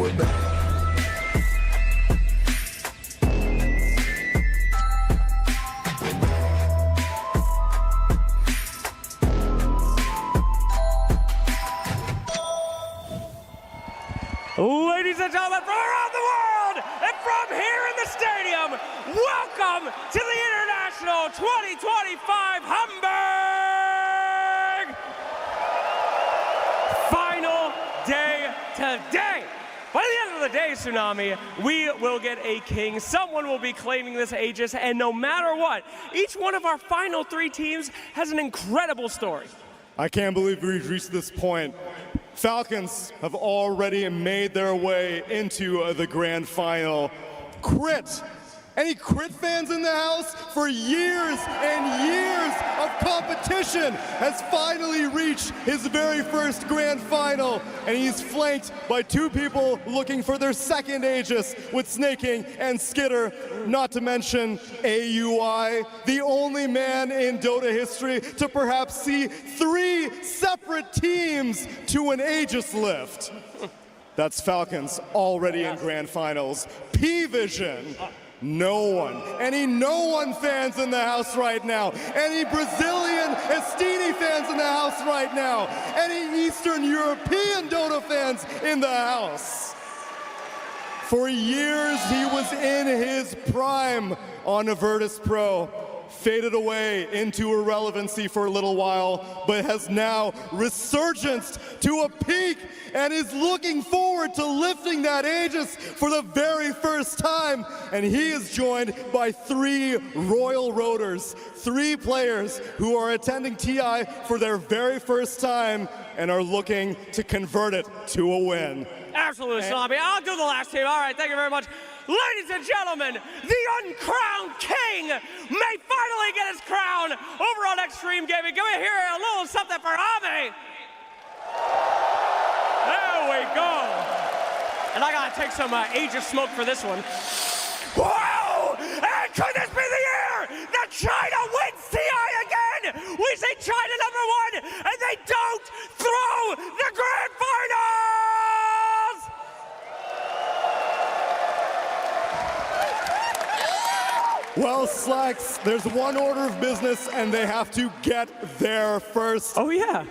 we're back. Ladies and gentlemen, from around the world and from here in the stadium, welcome to the International 2025 Hamburg final day today. By the end of the day, Tsunami, we will get a king. Someone will be claiming this Aegis, and no matter what, each one of our final three teams has an incredible story. I can't believe we've reached this point. Falcons have already made their way into the grand final. Crit! Any Crit fans in the house? For years and years of competition has finally reached his very first grand final, and he's flanked by two people looking for their second Aegis with Snaking and Skitter, not to mention AUI, the only man in Dota history to perhaps see three separate teams to an Aegis lift. That's Falcons already in grand finals. P-Vision. No one. Any no one fans in the house right now? Any Brazilian Estini fans in the house right now? Any Eastern European Dota fans in the house? For years, he was in his prime on Virtus Pro. Faded away into irrelevancy for a little while, but has now resurgenced to a peak and is looking forward to lifting that Aegis for the very first time. And he is joined by three Royal Roaders, three players who are attending TI for their very first time and are looking to convert it to a win. Absolutely, Tsunami. I'll do the last team. All right, thank you very much. Ladies and gentlemen, the uncrowned king may finally get his crown over on Extreme Gaming. Can we hear a little something for Ami? There we go. And I gotta take some Aegis smoke for this one. Whoa! And could this be the year that China wins TI again? We see China #1, and they don't throw the grand finals! Well, Slacks, there's one order of business, and they have to get there first. Oh, yeah.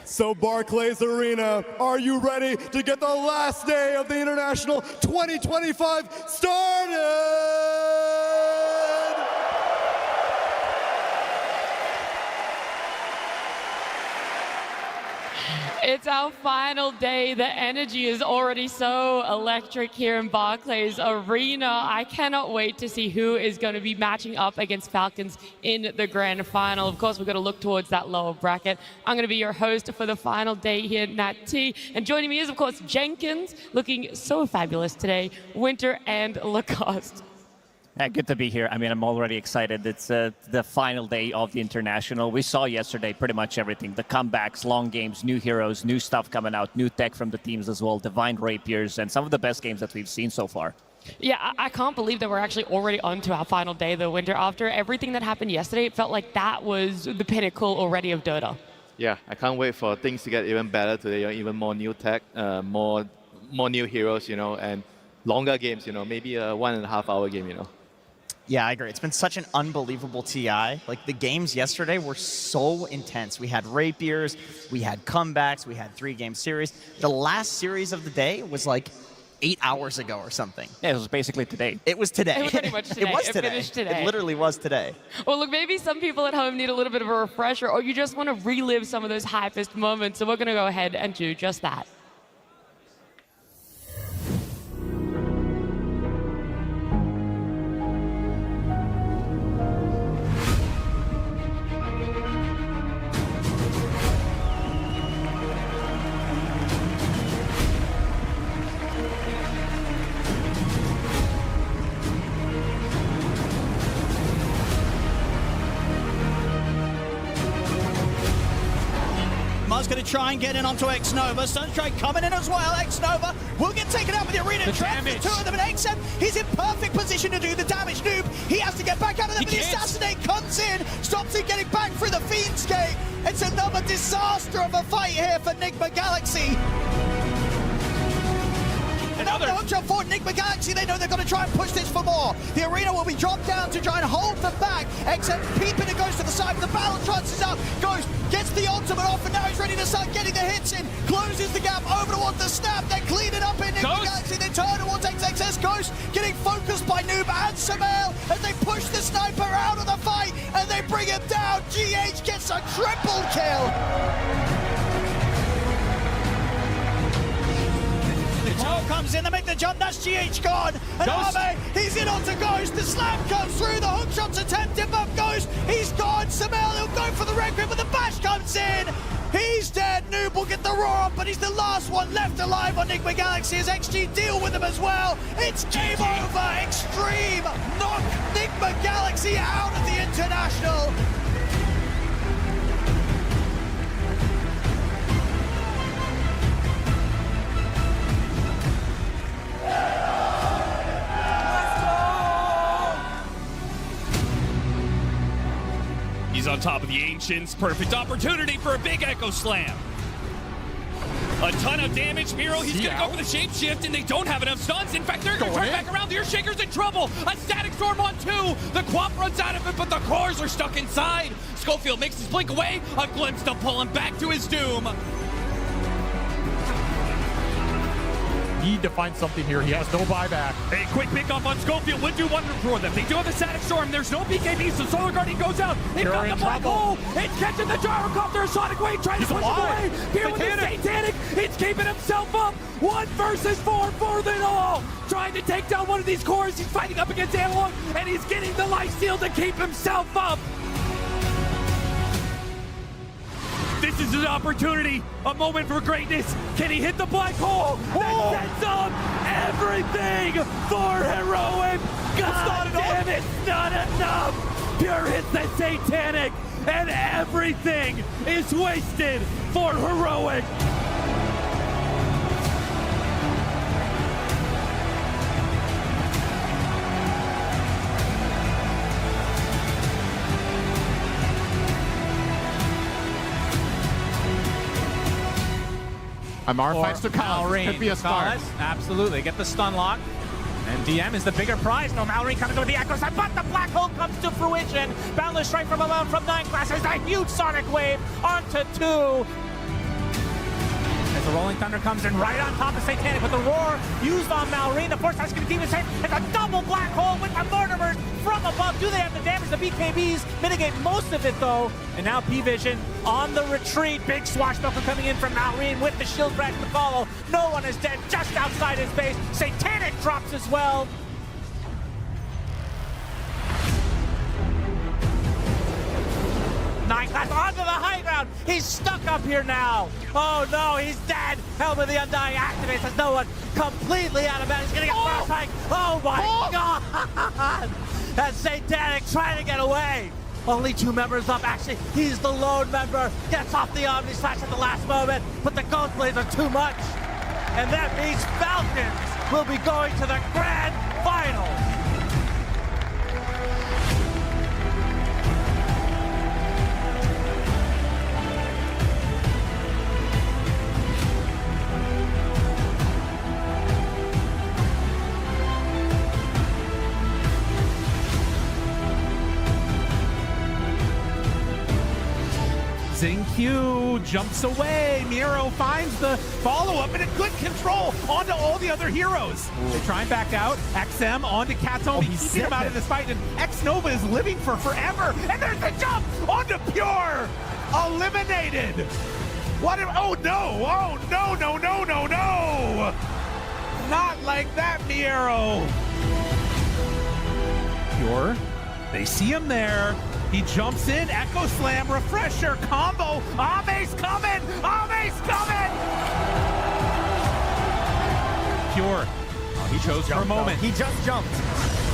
So, Barclays Arena, are you ready to get the last day of the International 2025 started? It's our final day. The energy is already so electric here in Barclays Arena. I cannot wait to see who is going to be matching up against Falcons in the grand final. Of course, we're going to look towards that lower bracket. I'm going to be your host for the final day here, Nat T. And joining me is, of course, Jenkins, looking so fabulous today, Winter, and Lacoste. Yeah, good to be here. I mean, I'm already excited. It's the final day of the International. We saw yesterday pretty much everything. The comebacks, long games, new heroes, new stuff coming out, new tech from the teams as well, Divine Rapiers, and some of the best games that we've seen so far. Yeah, I can't believe that we're actually already on to our final day, though, Winter. After everything that happened yesterday, it felt like that was the pinnacle already of Dota. Yeah, I can't wait for things to get even better today, even more new tech, more new heroes, you know, and longer games, you know, maybe a 1.5 hour game, you know. Yeah, I agree. It's been such an unbelievable TI. Like, the games yesterday were so intense. We had rapiers, we had comebacks, we had 3-game series. The last series of the day was like 8 hours ago or something. Yeah, it was basically today. It was today. It was pretty much today. It was today. Finished today. It literally was today. Well, look, maybe some people at home need a little bit of a refresher, or you just want to relive some of those hypest moments. So we're going to go ahead and do just that. Muzz going to try and get in onto X-Nova. Sunstrike coming in as well. X-Nova will get taken out with the arena. Traps the two of them, and XM, he's in perfect position to do the damage. Noob, he has to get back out of there, but the Assassinate comes in, stops him getting back through the Fiend's Gate. It's another disaster of a fight here for Nigma Galaxy. And huge jump forward. Enigma Galaxy, they know they're going to try and push this for more. The arena will be dropped down to try and hold them back. XM peeping and goes to the side, but the battle trance is up. Ghost gets the ultimate off, and now he's ready to start getting the hits in. Closes the gap over towards the snap. They clean it up in Enigma Galaxy. They turn towards XXS. Ghost getting focused by Noob and Samael as they push the sniper out of the fight, and they bring him down. GH gets a triple kill. Comes in, they make the jump, that's GH gone, and Arme, he's in onto Ghost, the slam comes through, the hook shot's attempted, but Ghost, he's gone, Samael, he'll go for the Requiem, but the bash comes in, he's dead, Noob will get the roar up, but he's the last one left alive on Enigma Galaxy as XG deal with him as well. It's game over, Extreme knock Enigma Galaxy out of the International. He's on top of the Ancients. Perfect opportunity for a big Echo Slam. A ton of damage. Miro, he's going to go for the shapeshift, and they don't have enough stuns. In fact, they're going to turn back around. The Earthshaker's in trouble. A Static Storm on 2. The Quap runs out of it, but the cores are stuck inside. Schofield makes his blink away. A glimpse to pull him back to his doom. Need to find something here. He has no buyback. A quick pickoff on Schofield would do wonder for them. They do have the Static Storm. There's no BKB, so Solar Guardian goes out. They've got the black hole. It's catching the gyrocopter. A Sonic Wave trying to push him away. Here with the Satanic. It's keeping himself up. 1 versus 4 for them all. Trying to take down one of these cores. He's fighting up against Analog, and he's getting the lifesteal to keep himself up. This is an opportunity, a moment for greatness. Can he hit the black hole? That sets up everything for Heroic. God damn it, it's not enough. Pure hits the Satanic, and everything is wasted for Heroic. Amar fights to Malrine. Could be a start. Absolutely. Get the stun lock. And DM is the bigger prize. No, Malrine coming with the Echo Slam, but the black hole comes to fruition. Boundless Strike from alone from 9 classes. A huge Sonic Wave onto 2. As the Rolling Thunder comes in right on top of Satanic with the roar used on Malrine. The Force Touch going to keep it safe. It's a double black hole with the Mortimers from above. Do they have the damage? The BKBs mitigate most of it though. And now P-Vision on the retreat. Big swashbuckle coming in from Malrine with the shield break to follow. No one is dead just outside his base. Satanic drops as well. Nine class onto the high ground. He's stuck up here now. Oh no, he's dead. Helm of the Undying activates as no one completely out of bounds. He's gonna get first hike. Oh my god! That's Satanic trying to get away. Only 2 members up. Actually, he's the lone member. Gets off the Omni Slash at the last moment, but the Ghost Blades are too much. And that means Falcons will be going to the grand final. Xingqiu jumps away. Miro finds the follow-up and a good control onto all the other heroes. They try and back out. XM onto Katsumi. He's keeping him out of this fight, and X-Nova is living for forever. And there's the jump onto Pure. Eliminated. What? Oh no! Oh no! No! No! No! No! Not like that, Miro. Pure. They see him there. He jumps in, Echo Slam, refresher, combo. Ame's coming! Ame's coming! Pure. Oh, he chose for a moment. He just jumped.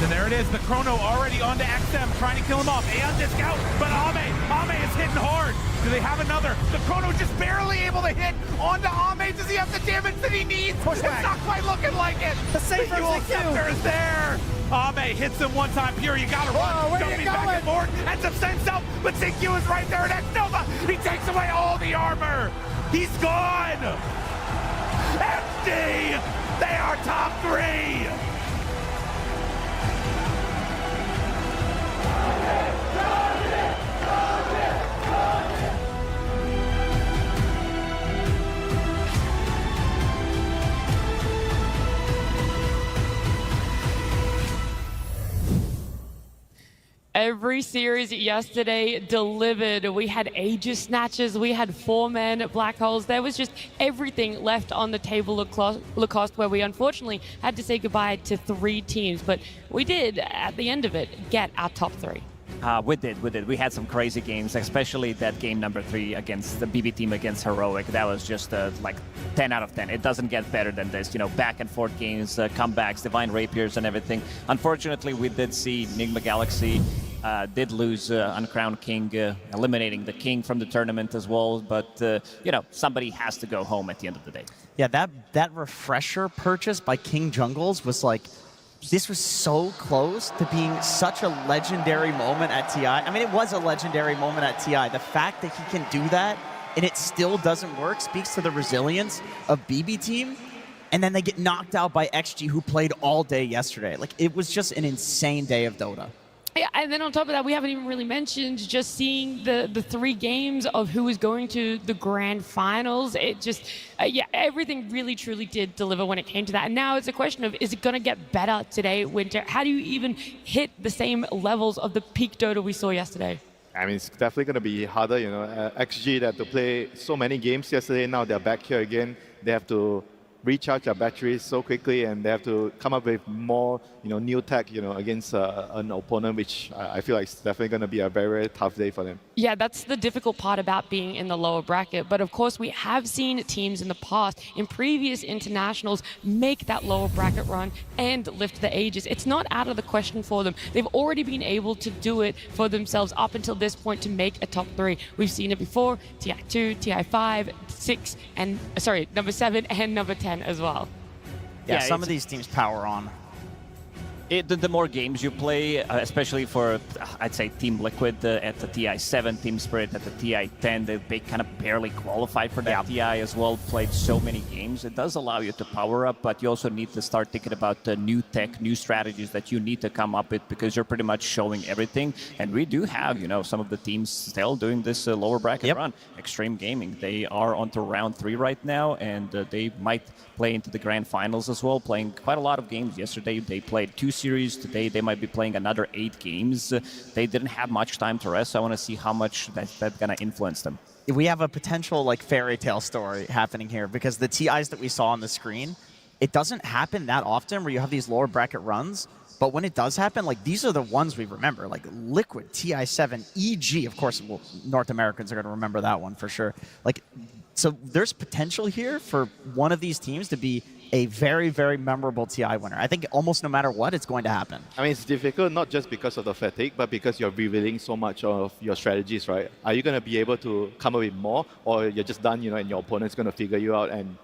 And there it is, the Chrono already onto XM, trying to kill him off. Aeon disc out, but Ame is hitting hard. Do they have another? The Chrono just barely able to hit onto Ame. Does he have the damage that he needs? It's not quite looking like it. The Dual Scepter is there. Ame hits him one time. Pure, you gotta run. Jumping back and forth. Ends up setting himself, but Xingqiu is right there. And X-Nova, he takes away all the armor. He's gone. Empty. They are top 3. Every series yesterday delivered. We had Aegis snatches, we had 4-man black holes. There was just everything left on the table Lacoste, where we unfortunately had to say goodbye to 3 teams. But we did, at the end of it, get our top 3. We did. We had some crazy games, especially that game number 3 against the BB team against Heroic. That was just like 10 out of 10. It doesn't get better than this. You know, back and forth games, comebacks, divine rapiers, and everything. Unfortunately, we did see Enigma Galaxy did lose Uncrowned King, eliminating the King from the tournament as well. But you know, somebody has to go home at the end of the day. Yeah, that refresher purchase by King Jungles was like, this was so close to being such a legendary moment at TI. I mean, it was a legendary moment at TI. The fact that he can do that and it still doesn't work speaks to the resilience of BB Team. And then they get knocked out by XG, who played all day yesterday. Like, it was just an insane day of Dota. Yeah, and then on top of that, we haven't even really mentioned just seeing the 3 games of who is going to the grand finals. It just, yeah, everything really truly did deliver when it came to that. And now it's a question of, is it going to get better today, Winter? How do you even hit the same levels of the peak Dota we saw yesterday? I mean, it's definitely going to be harder, you know. XG, they had to play so many games yesterday. Now they're back here again. They have to recharge their batteries so quickly, and they have to come up with more, you know, new tech, you know, against an opponent, which I feel like is definitely going to be a very, very tough day for them. Yeah, that's the difficult part about being in the lower bracket. But of course, we have seen teams in the past, in previous internationals, make that lower bracket run and lift the Aegis. It's not out of the question for them. They've already been able to do it for themselves up until this point to make a top 3. We've seen it before, TI2, TI5, 6, and number 7 and number 10 as well. Yeah, some of these teams power on. The more games you play, especially for, I'd say, Team Liquid at the TI7, Team Spirit at the TI10, they kind of barely qualified for that TI as well, played so many games. It does allow you to power up, but you also need to start thinking about the new tech, new strategies that you need to come up with, because you're pretty much showing everything. And we do have, you know, some of the teams still doing this lower bracket run. Extreme Gaming, they are on to round 3 right now, and they might play into the grand finals as well, playing quite a lot of games. Yesterday, they played 2 series. Today, they might be playing another 8 games. They didn't have much time to rest, so I want to see how much that's going to influence them. We have a potential like fairy tale story happening here, because the TIs that we saw on the screen, it doesn't happen that often where you have these lower bracket runs. But when it does happen, like, these are the ones we remember, like Liquid, TI7, EG. Of course, well, North Americans are going to remember that one for sure. Like, so there's potential here for one of these teams to be a very, very memorable TI winner. I think almost no matter what, it's going to happen. I mean, it's difficult not just because of the fatigue, but because you're revealing so much of your strategies, right? Are you going to be able to come up with more, or you're just done, you know, and your opponent's going to figure you out and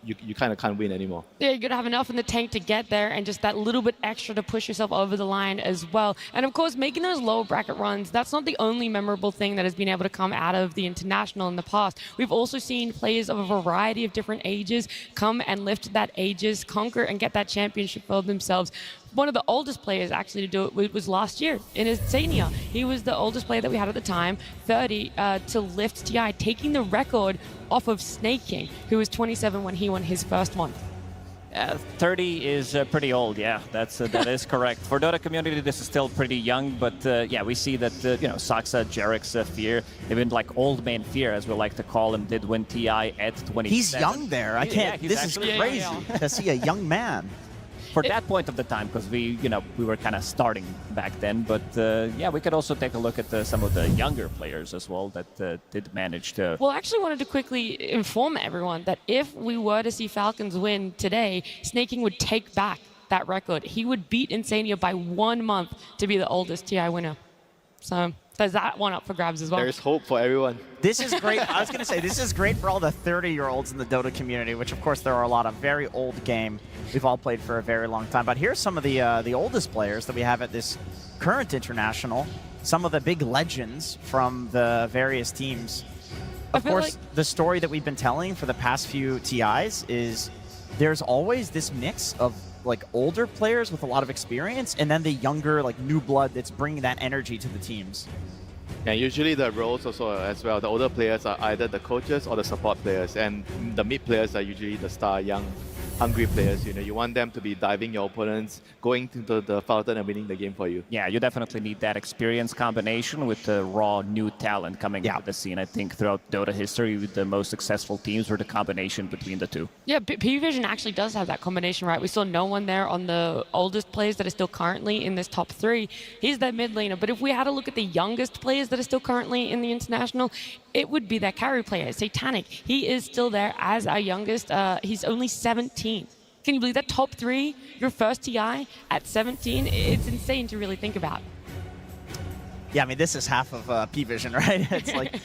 you kind of can't win anymore? Yeah, you're going to have enough in the tank to get there, and just that little bit extra to push yourself over the line as well. And of course, making those lower bracket runs, that's not the only memorable thing that has been able to come out of the international in the past. We've also seen players of a variety of different ages come and lift that Aegis, conquer, and get that championship for themselves. One of the oldest players actually to do it was last year in Insania. He was the oldest player that we had at the time, 30, to lift TI, taking the record off of Snake King, who was 27 when he won his first one. 30 is pretty old, yeah. That is correct. For Dota community, this is still pretty young, but yeah, we see that you know, Saksa, Jarek's Fear, even like Old Man Fear, as we like to call him, did win TI at 27. He's young there. I can't. Yeah, this is crazy to see a young man. For that point of the time, because we were kind of starting back then, but yeah, we could also take a look at some of the younger players as well that did manage to. Well, I actually wanted to quickly inform everyone that if we were to see Falcons win today, Snake King would take back that record. He would beat Insania by 1 month to be the oldest TI winner. So there's that one up for grabs as well. There's hope for everyone. This is great. I was going to say, this is great for all the 30-year-olds in the Dota community, which, of course, there are a lot of very old game. We've all played for a very long time. But here's some of the oldest players that we have at this current international, some of the big legends from the various teams. Of course, the story that we've been telling for the past few TIs is there's always this mix of like older players with a lot of experience, and then the younger, like new blood that's bringing that energy to the teams. Yeah, usually the roles also as well. The older players are either the coaches or the support players, and the mid players are usually the star young hungry players. You know, you want them to be diving your opponents, going to the fountain and winning the game for you. Yeah, you definitely need that experience combination with the raw new talent coming into the scene. I think throughout Dota history, the most successful teams were the combination between the two. Yeah, P-Vision actually does have that combination, right? We saw no one there on the oldest players that are still currently in this top 3. He's their mid laner, but if we had a look at the youngest players that are still currently in the international, it would be their carry player, Satanic. He is still there as our youngest. He's only 17. Can you believe that? Top 3, your first TI at 17? It's insane to really think about. Yeah, I mean, this is half of P-Vision, right? It's like,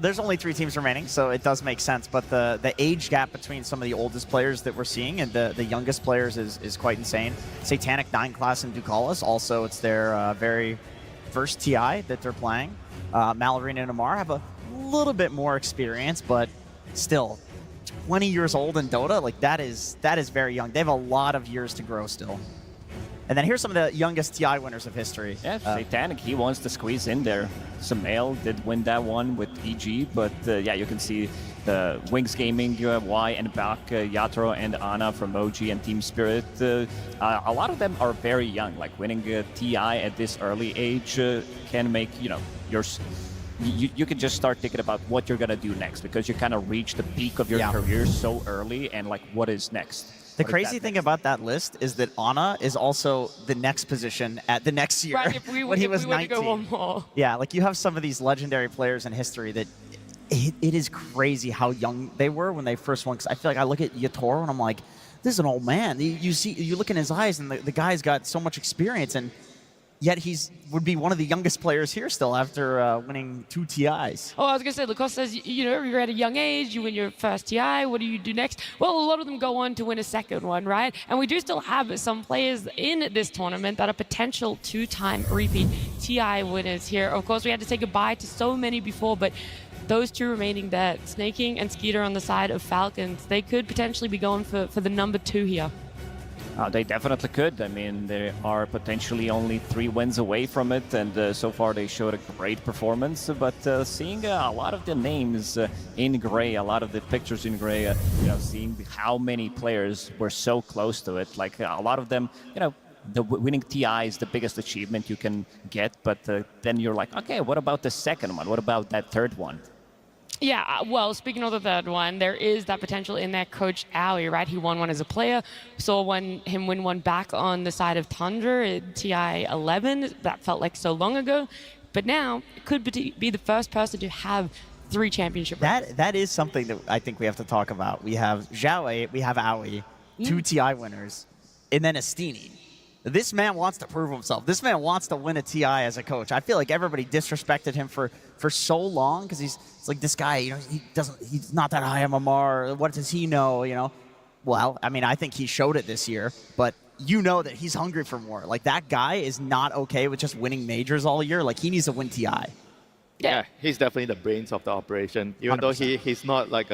there's only 3 teams remaining, so it does make sense. But the age gap between some of the oldest players that we're seeing and the youngest players is quite insane. Satanic 9 class and Ducalis, also it's their very first TI that they're playing. Malorina and Amar have a little bit more experience, but still 20 years old in Dota, like that is very young. They have a lot of years to grow still. And then here's some of the youngest TI winners of history. Yeah, Satanic, he wants to squeeze in there. Samael did win that one with EG, but yeah, you can see the Wings Gaming, Y and Bak, Yatro and Ana from OG and Team Spirit. A lot of them are very young, like winning TI at this early age can make, you know, you can just start thinking about what you're going to do next because you kind of reach the peak of your career so early and like what is next. The crazy thing about that list is that Ana is also the next position at the next year when he was 19. To go one more. Yeah, like you have some of these legendary players in history that it is crazy how young they were when they first won. Because I feel like I look at Yatoro and I'm like, this is an old man. You look in his eyes and the guy's got so much experience and yet would be one of the youngest players here still after winning 2 TIs. Oh, I was going to say, Lacoste says, you know, you're at a young age, you win your first TI, what do you do next? Well, a lot of them go on to win a second one, right? And we do still have some players in this tournament that are potential 2-time repeat TI winners here. Of course, we had to say goodbye to so many before, but those 2 remaining there, Snaking and Skeeter on the side of Falcons, they could potentially be going for the number 2 here. They definitely could. I mean, they are potentially only 3 wins away from it, and so far they showed a great performance. But seeing a lot of the names in gray, a lot of the pictures in gray, you know, seeing how many players were so close to it, like a lot of them, you know, the winning TI is the biggest achievement you can get, but then you're like, okay, what about the second one? What about that third one? Yeah, well, speaking of the third one, there is that potential in there. Coach Owie, right? He won one as a player. Saw him win one back on the side of Tundra at TI 11. That felt like so long ago. But now, it could be the first person to have 3 championship runs. That is something that I think we have to talk about. We have Zhao, we have Owie, 2 TI winners, and then Astini. This man wants to prove himself. This man wants to win a TI as a coach. I feel like everybody disrespected him for so long because it's like this guy, you know, he's not that high MMR. What does he know, you know? Well, I mean, I think he showed it this year, but you know that he's hungry for more. Like that guy is not okay with just winning majors all year. Like he needs to win TI. Yeah, he's definitely the brains of the operation. Even 100%. Though he's not like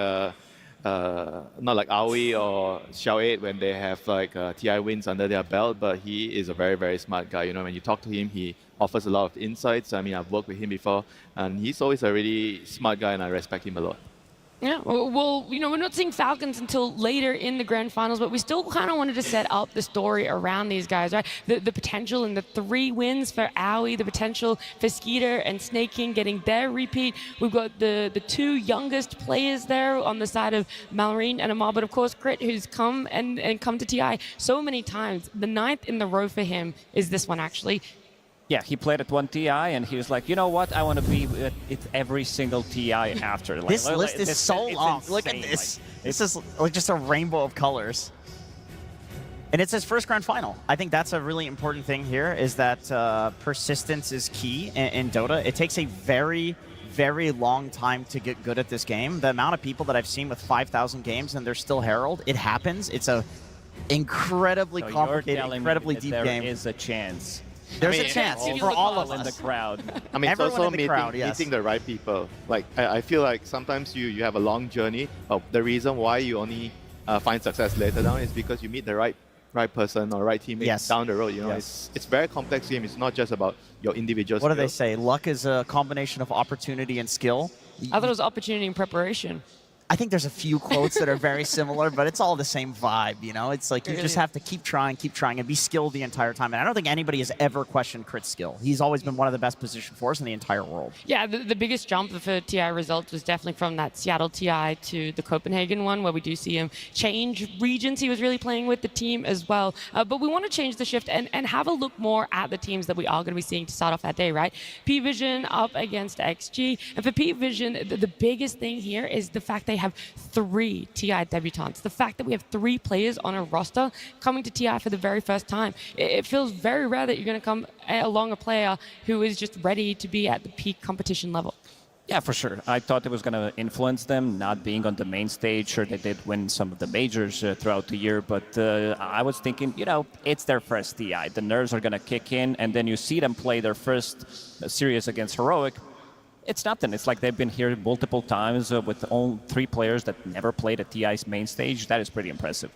not like Aoi or Xiao 8 when they have like TI wins under their belt, but he is a very, very smart guy. You know, when you talk to him, he offers a lot of insights. I mean, I've worked with him before, and he's always a really smart guy, and I respect him a lot. Yeah, well, you know, we're not seeing Falcons until later in the grand finals, but we still kind of wanted to set up the story around these guys, right? The potential in the 3 wins for Owie, the potential for Skeeter and Snake King getting their repeat. We've got the 2 youngest players there on the side of Malorine and Amar, but of course Crit, who's come to TI so many times. The 9th in the row for him is this one, actually. Yeah, he played at 1 TI, and he was like, you know what? I want to be at every single TI after. Like, this list is so long. Look at this. Like, this is like just a rainbow of colors. And it's his first grand final. I think that's a really important thing here, is that persistence is key in Dota. It takes a very, very long time to get good at this game. The amount of people that I've seen with 5,000 games and they're still Herald, it happens. It's a incredibly complicated, incredibly deep game. There is a chance. There's a chance for all of us. In the crowd. I mean, it's also meeting the right people. Like, I feel like sometimes you have a long journey. The reason why you only find success later down is because you meet the right person or right teammate down the road. You know, it's very complex game. It's not just about your individual What skill. do they say? Luck is a combination of opportunity and skill. I thought it was opportunity and preparation. I think there's a few quotes that are very similar, but it's all the same vibe, you know? It's like you just have to keep trying, and be skilled the entire time. And I don't think anybody has ever questioned Crit's skill. He's always been one of the best position force in the entire world. Yeah, the biggest jump for TI results was definitely from that Seattle TI to the Copenhagen one, where we do see him change regions. He was really playing with the team as well. But we want to change the shift and have a look more at the teams that we are going to be seeing to start off that day, right? P-Vision up against XG. And for P-Vision, the biggest thing here is the fact they have 3 TI debutants. The fact that we have 3 players on a roster coming to TI for the very first time. It feels very rare that you're going to come along a player who is just ready to be at the peak competition level. Yeah, for sure. I thought it was going to influence them not being on the main stage. Sure, they did win some of the majors throughout the year, but I was thinking, you know, it's their first TI. The nerves are going to kick in, and then you see them play their first series against Heroic. It's nothing. It's like they've been here multiple times with only 3 players that never played at TI's main stage. That is pretty impressive.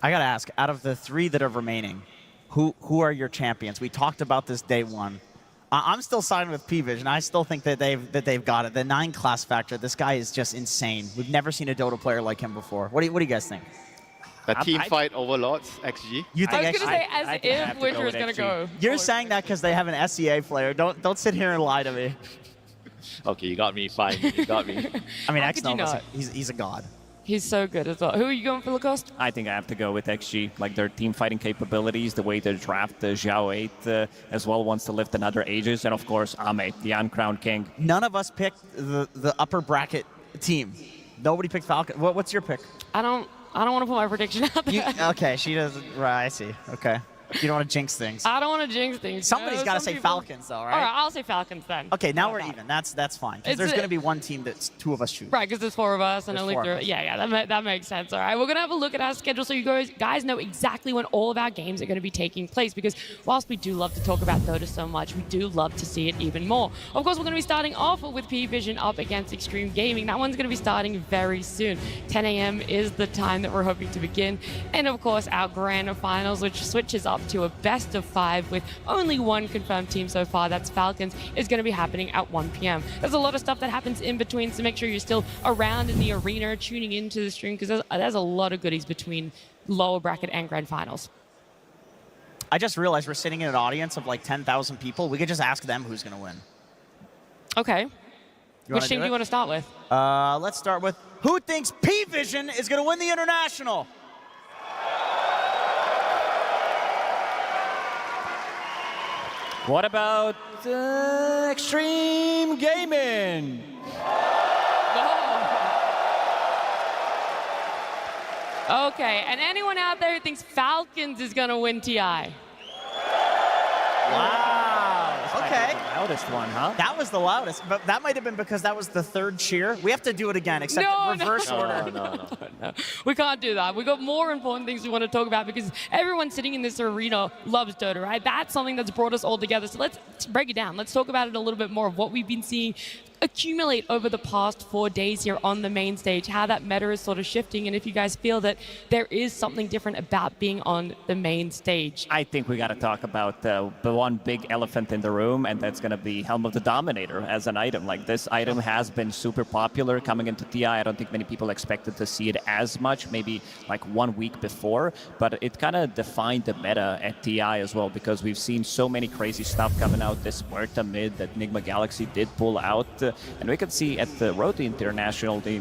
I got to ask, out of the 3 that are remaining, who are your champions? We talked about this day one. I'm still siding with P-Vision. I still think that they've got it. The 9 class factor, this guy is just insane. We've never seen a Dota player like him before. What do you guys think? The team fight overlords, XG. You think I was going to say, as if Winter is going to go. You're saying that because they have an SEA player. Don't sit here and lie to me. Okay, you got me. Fine, you got me. I mean, How could you not? he's a god. He's so good as well. Who are you going for, Lacoste? I think I have to go with XG. Like their team fighting capabilities, the way they draft Zhao 8 as well wants to lift another Aegis, and of course Ame, the uncrowned king. None of us picked the upper bracket team. Nobody picked Falcon. What's your pick? I don't want to put my prediction out there. Okay, she doesn't. Right, I see. Okay. You don't want to jinx things. I don't want to jinx things. Somebody's got to say Falcons, though, right? All right, I'll say Falcons then. Okay, now we're even. That's fine. Because there's going to be one team that's 2 of us choose. Right, because there's 4 of us and There's only 4 of 3. us. Yeah, that makes sense. All right, we're going to have a look at our schedule so you guys know exactly when all of our games are going to be taking place, because whilst we do love to talk about Dota so much, we do love to see it even more. Of course, we're going to be starting off with P-Vision up against Extreme Gaming. That one's going to be starting very soon. 10 a.m. is the time that we're hoping to begin. And of course, our grand finals, which switches up to a best of 5 with only 1 confirmed team so far, that's Falcons, is going to be happening at 1 p.m. There's a lot of stuff that happens in between, so make sure you're still around in the arena tuning into the stream, because there's a lot of goodies between lower bracket and grand finals. I just realized we're sitting in an audience of like 10,000 people. We could just ask them who's going to win. Okay. Which team do you want to start with? Let's start with who thinks P-Vision is going to win the International? What about Extreme Gaming? Okay, and anyone out there who thinks Falcons is going to win TI? Wow. Okay. The loudest one, huh? That was the loudest, but that might have been because that was the 3rd cheer. We have to do it again, except in reverse order. No. We can't do that. We've got more important things we want to talk about, because everyone sitting in this arena loves Dota, right? That's something that's brought us all together. So let's break it down. Let's talk about it a little bit more of what we've been seeing accumulate over the past 4 days here on the main stage, how that meta is sort of shifting, and if you guys feel that there is something different about being on the main stage. I think we got to talk about the one big elephant in the room, and that's going to be Helm of the Dominator as an item. Like, this item has been super popular coming into TI. I don't think many people expected to see it as much, maybe like 1 week before, but it kind of defined the meta at TI as well, because we've seen so many crazy stuff coming out. This Muerta mid that Enigma Galaxy did pull out, and we can see at the Road to International, the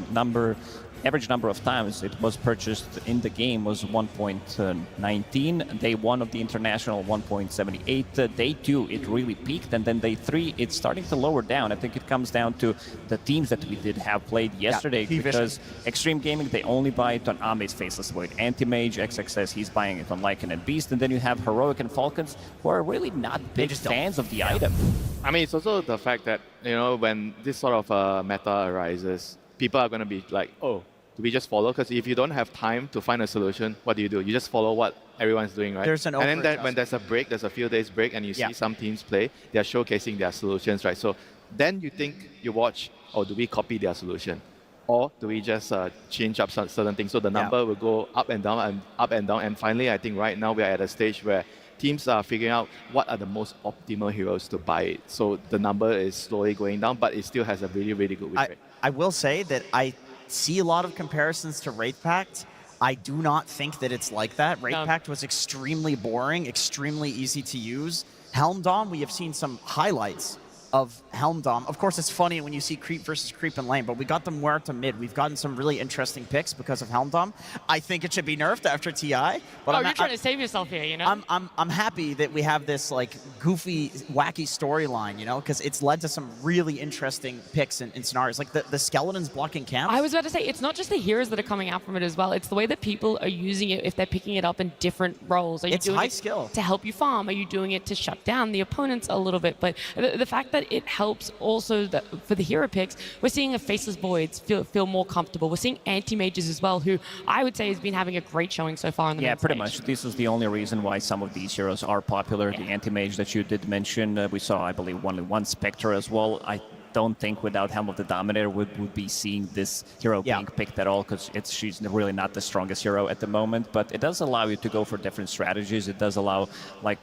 average number of times it was purchased in the game was 1.19. Day 1 of the International, 1.78. Day 2, it really peaked, and then Day 3, it's starting to lower down. I think it comes down to the teams that we did have played yesterday, because Extreme Gaming, they only buy it on Ame's Faceless Void. Anti-Mage, XXS, he's buying it on Lycan and Beast, and then you have Heroic and Falcons, who are really not big fans of the item. I mean, it's also the fact that, you know, when this sort of meta arises, people are going to be like, oh, do we just follow? Because if you don't have time to find a solution, what do? You just follow what everyone's doing, right? There's an and then when there's a break, there's a few days break, and you see some teams play, they're showcasing their solutions, right? So then you think, you watch, oh, do we copy their solution? Or do we just change up certain things? So the number will go up and down and up and down. And finally, I think right now we are at a stage where teams are figuring out what are the most optimal heroes to buy it. So the number is slowly going down, but it still has a really, really good win rate. I will say that I see a lot of comparisons to Wraith Pact. I do not think that it's like that. Wraith Pact was extremely boring, extremely easy to use. Helm Dom, we have seen some highlights of Helm Dom. Of course, it's funny when you see creep versus creep in lane, but we got them Muerta mid. We've gotten some really interesting picks because of Helm Dom. I think it should be nerfed after TI. But you're trying to save yourself here, you know? I'm happy that we have this like goofy, wacky storyline, you know, because it's led to some really interesting picks in scenarios, like the skeletons blocking camps. I was about to say, it's not just the heroes that are coming out from it as well. It's the way that people are using it if they're picking it up in different roles. Are you It's doing high it skill. to help you farm? Are you doing it to shut down the opponents a little bit? But the fact that it helps also for the hero picks, we're seeing a Faceless Voids feel more comfortable. We're seeing anti-mages as well, who I would say has been having a great showing so far on the main pretty stage. much. This is the only reason why some of these heroes are popular. The anti-mage that you did mention, we saw, I believe, one Spectre as well. I don't think without Helm of the Dominator would be seeing this hero being picked at all, because she's really not the strongest hero at the moment. But it does allow you to go for different strategies. It does allow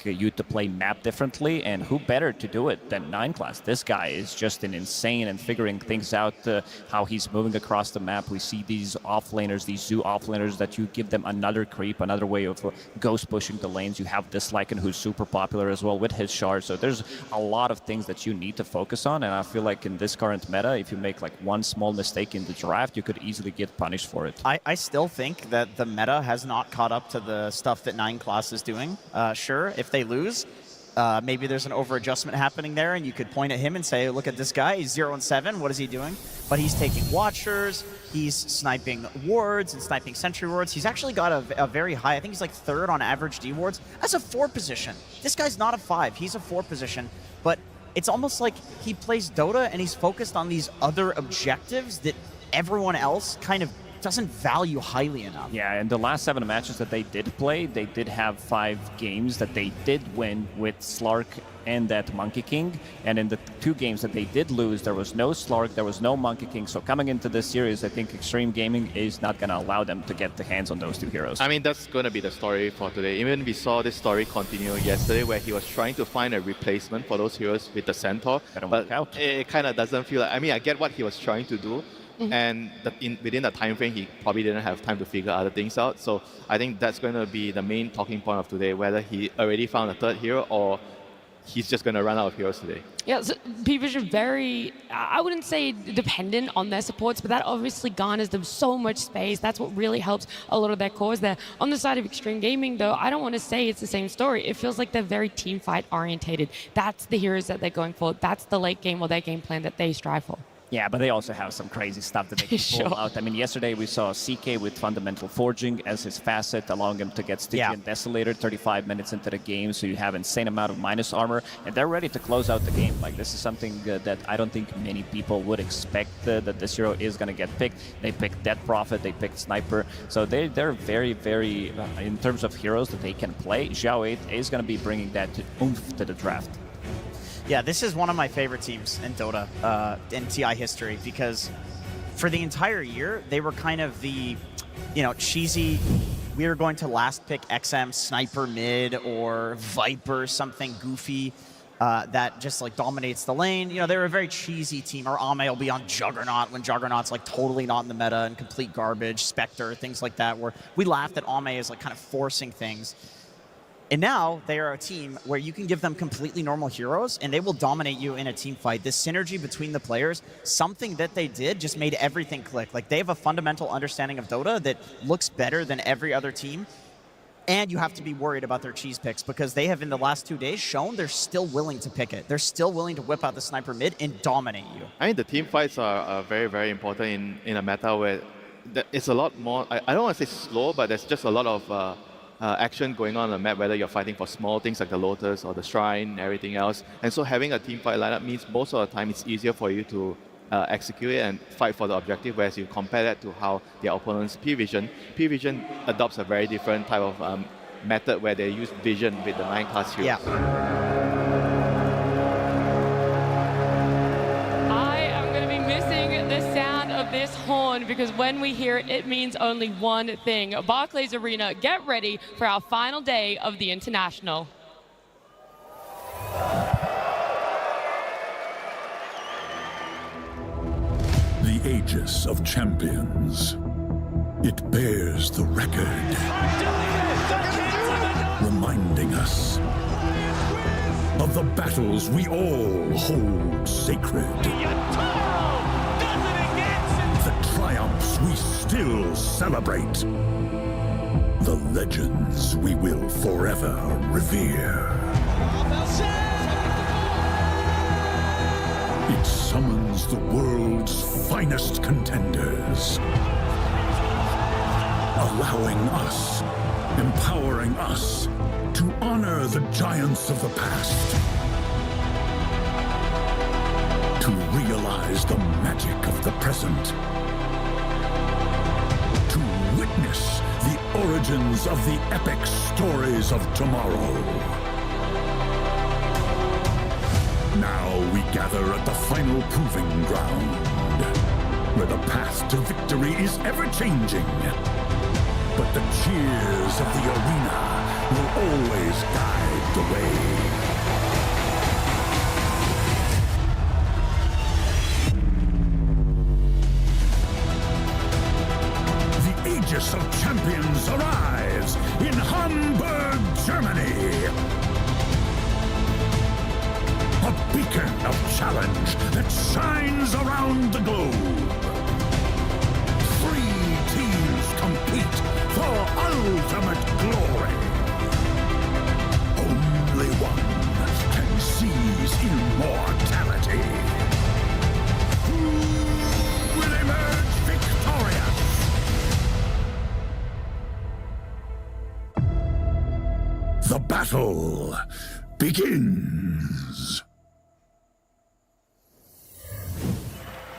you to play map differently, and who better to do it than 9 class? This guy is just an insane and figuring things out, how he's moving across the map. We see these offlaners, these zoo offlaners, that you give them another creep, another way of ghost pushing the lanes. You have this Lycan who's super popular as well with his shard. So there's a lot of things that you need to focus on, and I feel like in this current meta, if you make like one small mistake in the draft, you could easily get punished for it. I still think that the meta has not caught up to the stuff that 9 class is doing. Sure, if they lose, maybe there's an over-adjustment happening there, and you could point at him and say, look at this guy, he's 0-7, what is he doing? But he's taking Watchers, he's sniping wards and sniping sentry wards. He's actually got a very high, I think he's like 3rd on average D wards. That's a 4 position. This guy's not a 5, he's a 4 position, but it's almost like he plays Dota and he's focused on these other objectives that everyone else kind of doesn't value highly enough. Yeah, and the last 7 matches that they did play, they did have 5 games that they did win with Slark and that Monkey King. And in the 2 games that they did lose, there was no Slark, there was no Monkey King. So coming into this series, I think Extreme Gaming is not going to allow them to get the hands on those 2 heroes. I mean, that's going to be the story for today. Even we saw this story continue yesterday, where he was trying to find a replacement for those heroes with the Centaur. But it kind of doesn't feel like... I mean, I get what he was trying to do, and within the time frame, he probably didn't have time to figure other things out. So I think that's going to be the main talking point of today, whether he already found a 3rd hero or he's just going to run out of heroes today. Yeah, so people are very, I wouldn't say dependent on their supports, but that obviously garners them so much space. That's what really helps a lot of their cores there. On the side of Extreme Gaming, though, I don't want to say it's the same story. It feels like they're very team fight orientated. That's the heroes that they're going for. That's the late game or their game plan that they strive for. Yeah, but they also have some crazy stuff that they can pull out. I mean, yesterday we saw CK with Fundamental Forging as his facet, allowing him to get Sticky and Desolator 35 minutes into the game, so you have insane amount of minus armor, and they're ready to close out the game. Like, this is something that I don't think many people would expect that this hero is going to get picked. They picked Death Prophet, they picked Sniper, so they're very, very, in terms of heroes that they can play, Xiao 8 is going to be bringing that oomph to the draft. Yeah, this is one of my favorite teams in Dota, in TI history, because for the entire year, they were kind of the, cheesy, we were going to last pick XM Sniper mid or Viper, something goofy that just like dominates the lane. They were a very cheesy team. Or Ame will be on Juggernaut when Juggernaut's like totally not in the meta and complete garbage, Spectre, things like that, where we laughed at Ame as like kind of forcing things. And now they are a team where you can give them completely normal heroes and they will dominate you in a team fight. This synergy between the players, something that they did just made everything click. Like, they have a fundamental understanding of Dota that looks better than every other team. And you have to be worried about their cheese picks, because they have in the last 2 days shown they're still willing to pick it. They're still willing to whip out the Sniper mid and dominate you. I mean, the team fights are very, very important in a meta where it's a lot more, I don't want to say slow, but there's just a lot of action going on the map, whether you're fighting for small things like the Lotus or the Shrine, everything else. And so having a team fight lineup means most of the time it's easier for you to execute it and fight for the objective, whereas you compare that to how their opponents P-Vision. P-Vision adopts a very different type of method where they use vision with the 9 class heroes. Yeah. This horn, because when we hear it, it means only one thing. Barclays Arena, get ready for our final day of the International. The Aegis of Champions. It bears the record, reminding us of the battles we all hold sacred. The triumphs we still celebrate. The legends we will forever revere. It summons the world's finest contenders, allowing us, empowering us to honor the giants of the past, to realize the magic of the present, to witness the origins of the epic stories of tomorrow. Now we gather at the final proving ground, where the path to victory is ever-changing. But the cheers of the arena will always guide the way. The Aegis of Champions arrives in Hamburg, Germany. A beacon of challenge that shines around the globe. 3 teams compete for ultimate glory. Only one can seize immortality. Who will emerge victorious? The battle begins.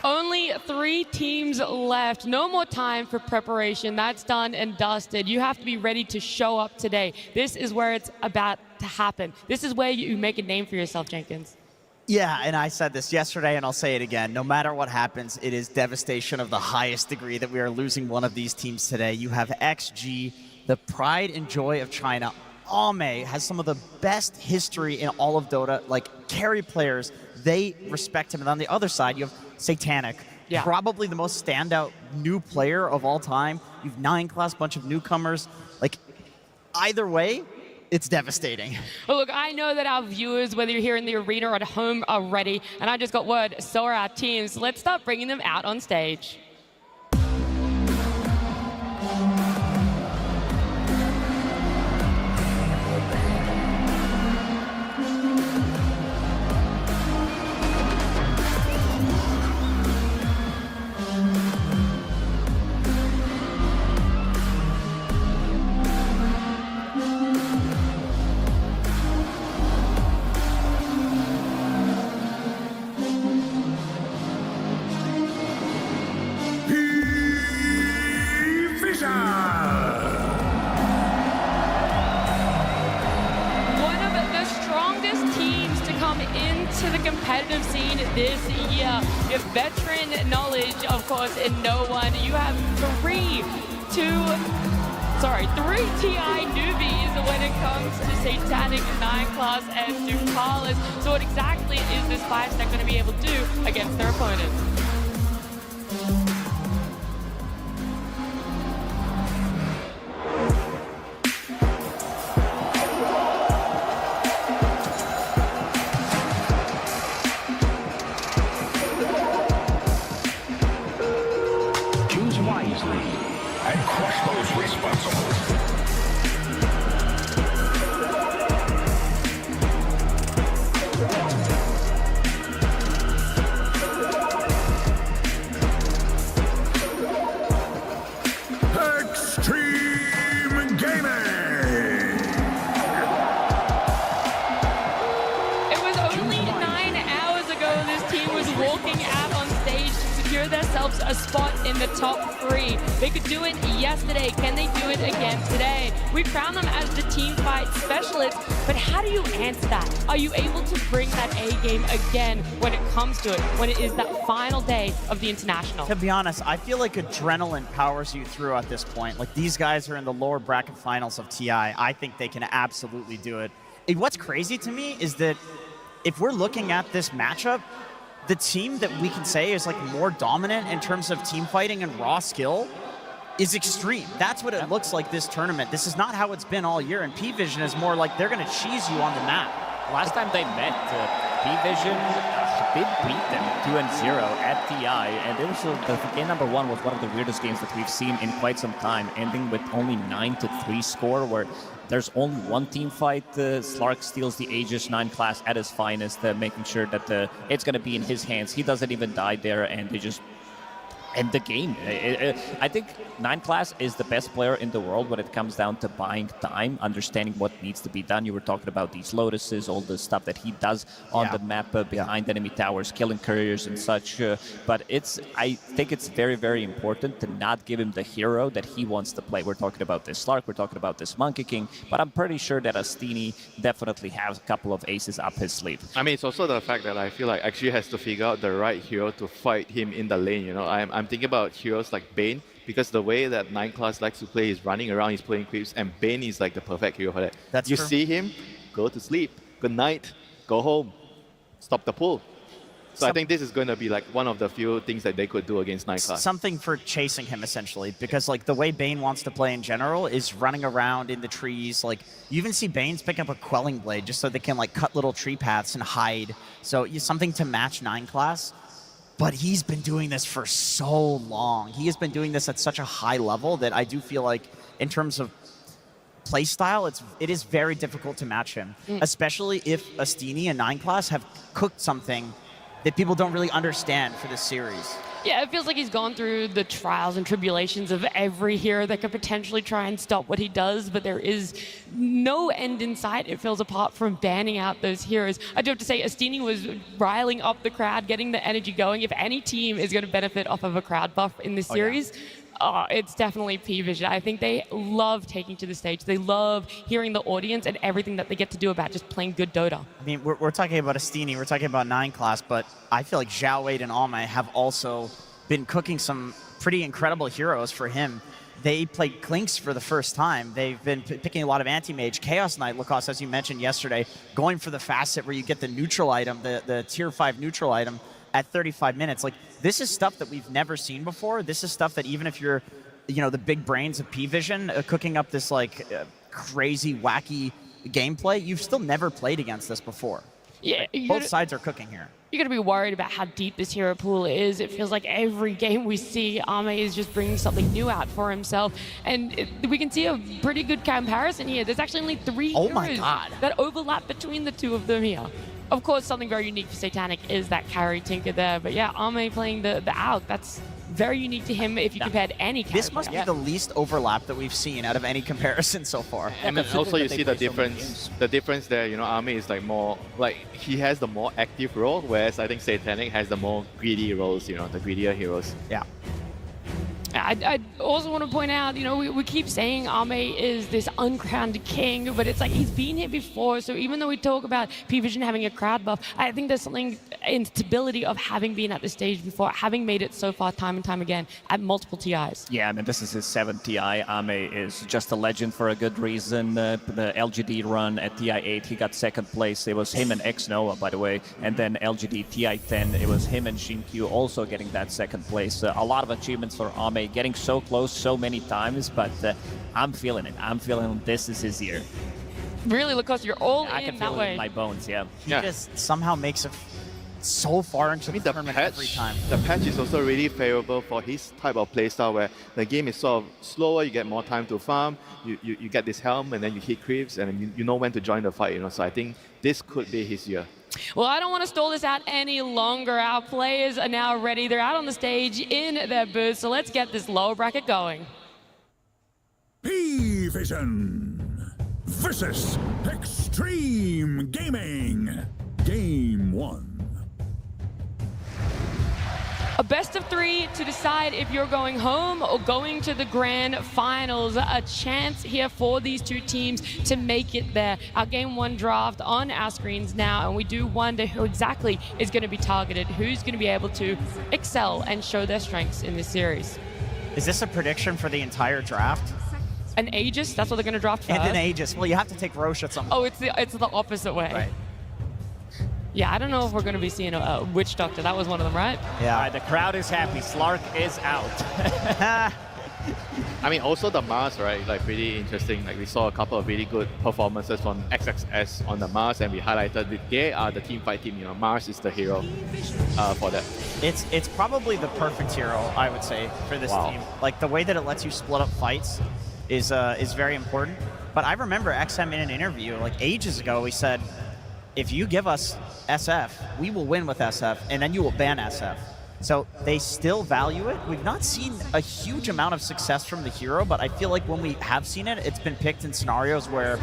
Only 3 teams left. No more time for preparation. That's done and dusted. You have to be ready to show up today. This is where it's about to happen. This is where you make a name for yourself, Jenkins. Yeah, and I said this yesterday, and I'll say it again. No matter what happens, it is devastation of the highest degree that we are losing one of these teams today. You have XG, the pride and joy of China. Ame has some of the best history in all of Dota, like carry players. They respect him. And on the other side, you have Satanic, probably the most standout new player of all time. You have 9-class, bunch of newcomers. Like, either way, it's devastating. Well, look, I know that our viewers, whether you're here in the arena or at home, are ready. And I just got word, so are our teams. Let's start bringing them out on stage. To the competitive scene this year. You have veteran knowledge, of course, in no one. You have 3 TI newbies when it comes to Satanic, 9-class, and Ducalis. So what exactly is this 5-stack going to be able to do against their opponents? And crush those responsible. Extreme Gaming! It was only 9 hours ago this team was walking out on stage to secure themselves a spot in the top 3. They could do it yesterday. Can they do it again today? We crowned them as the team fight specialists, but how do you answer that? Are you able to bring that A game again when it comes to it, when it is that final day of the International? To be honest, I feel like adrenaline powers you through at this point. Like, these guys are in the lower bracket finals of TI. I think they can absolutely do it. And what's crazy to me is that if we're looking at this matchup, the team that we can say is like more dominant in terms of team fighting and raw skill is Extreme. That's what it looks like this tournament. This is not how it's been all year, and P-Vision is more like they're going to cheese you on the map. Last time they met, P-Vision did beat them 2-0 at TI, and it was the game number 1 was one of the weirdest games that we've seen in quite some time, ending with only 9-3 score, where there's only one team fight. Slark steals the Aegis 9 class at his finest, making sure that it's going to be in his hands. He doesn't even die there, and they just end the game. I think 9 class is the best player in the world when it comes down to buying time, understanding what needs to be done. You were talking about these lotuses, all the stuff that he does on the map behind enemy towers, killing couriers and such. But I think it's very, very important to not give him the hero that he wants to play. We're talking about this Slark, we're talking about this Monkey King, but I'm pretty sure that Astini definitely has a couple of aces up his sleeve. I mean, it's also the fact that I feel like actually has to figure out the right hero to fight him in the lane. You know, I'm thinking about heroes like Bane, because the way that 9 class likes to play is running around, he's playing creeps, and Bane is like the perfect hero for that. That's you true. see him, go to sleep, good night, go home, stop the pull. So I think this is going to be like one of the few things that they could do against 9 class. Something for chasing him, essentially, because like the way Bane wants to play in general is running around in the trees. Like you even see Bane's pick up a Quelling Blade just so they can like cut little tree paths and hide. So something to match 9 class. But he's been doing this for so long. He has been doing this at such a high level that I do feel like in terms of play style, it is very difficult to match him, especially if Astini and 9 class have cooked something that people don't really understand for this series. Yeah, it feels like he's gone through the trials and tribulations of every hero that could potentially try and stop what he does, but there is no end in sight, it feels, apart from banning out those heroes. I do have to say, Astini was riling up the crowd, getting the energy going. If any team is going to benefit off of a crowd buff in this series, it's definitely P-Vision. I think they love taking to the stage. They love hearing the audience and everything that they get to do about just playing good Dota. I mean, we're talking about Astini, we're talking about 9 class, but I feel like Zhao Wade and Almay have also been cooking some pretty incredible heroes for him. They played Clinks for the first time. They've been picking a lot of anti-mage. Chaos Knight, Lacoste, as you mentioned yesterday, going for the facet where you get the neutral item, the tier 5 neutral item at 35 minutes. Like, this is stuff that we've never seen before. This is stuff that even if you're, the big brains of P-Vision, cooking up this crazy, wacky gameplay, you've still never played against this before. Yeah, Both sides are cooking here. You're going to be worried about how deep this hero pool is. It feels like every game we see, Almay is just bringing something new out for himself. And we can see a pretty good comparison here. There's actually only 3 heroes that overlap between the two of them here. Of course, something very unique for Satanic is that carry Tinker there. But yeah, Almay playing the Alk, that's very unique to him if you compared any carry. This must be the least overlap that we've seen out of any comparison so far. And also you see the difference. The difference there, Army is like more, he has the more active role, whereas I think Satanic has the more greedy roles, the greedier heroes. Yeah. I also want to point out, we keep saying Almay is this uncrowned king, but it's like he's been here before. So even though we talk about P-Vision having a crowd buff, I think there's something in stability of having been at this stage before, having made it so far time and time again at multiple TIs. Yeah, I mean, this is his 7th TI. Almay is just a legend for a good reason. The LGD run at TI 8, he got 2nd place. It was him and X-Noah, by the way. And then LGD TI 10, it was him and Shinkyu also getting that 2nd place. A lot of achievements for Almay, getting so close so many times, but I'm feeling it. I'm feeling this is his year. Really, Lacoste, you're all I in can that feel way. it in my bones, yeah. He just somehow makes it so far into the tournament every time. The patch is also really favorable for his type of playstyle where the game is sort of slower, you get more time to farm, you get this helm and then you hit creeps and you know when to join the fight, So I think this could be his year. Well, I don't want to stall this out any longer. Our players are now ready. They're out on the stage in their booths, so let's get this lower bracket going. P-Vision versus Extreme Gaming. Game 1. A best of 3 to decide if you're going home or going to the grand finals. A chance here for these two teams to make it there. Our game 1 draft on our screens now, and we do wonder who exactly is going to be targeted, who's going to be able to excel and show their strengths in this series. Is this a prediction for the entire draft? An Aegis, that's what they're going to draft first. And an Aegis. Well, you have to take Roche at some point. Oh, it's the opposite way. Right. Yeah, I don't know if we're going to be seeing a Witch Doctor. That was one of them, right? Yeah. All right, the crowd is happy. Slark is out. I mean, also the Mars, right? Like, pretty interesting. Like, we saw a couple of really good performances from XXS on the Mars, and we highlighted that they are the team fight team. You know, Mars is the hero for that. It's probably the perfect hero, I would say, for this team. Like, the way that it lets you split up fights is very important. But I remember XM in an interview, like, ages ago, he said, if you give us SF, we will win with SF, and then you will ban SF. So they still value it. We've not seen a huge amount of success from the hero, but I feel like when we have seen it, it's been picked in scenarios where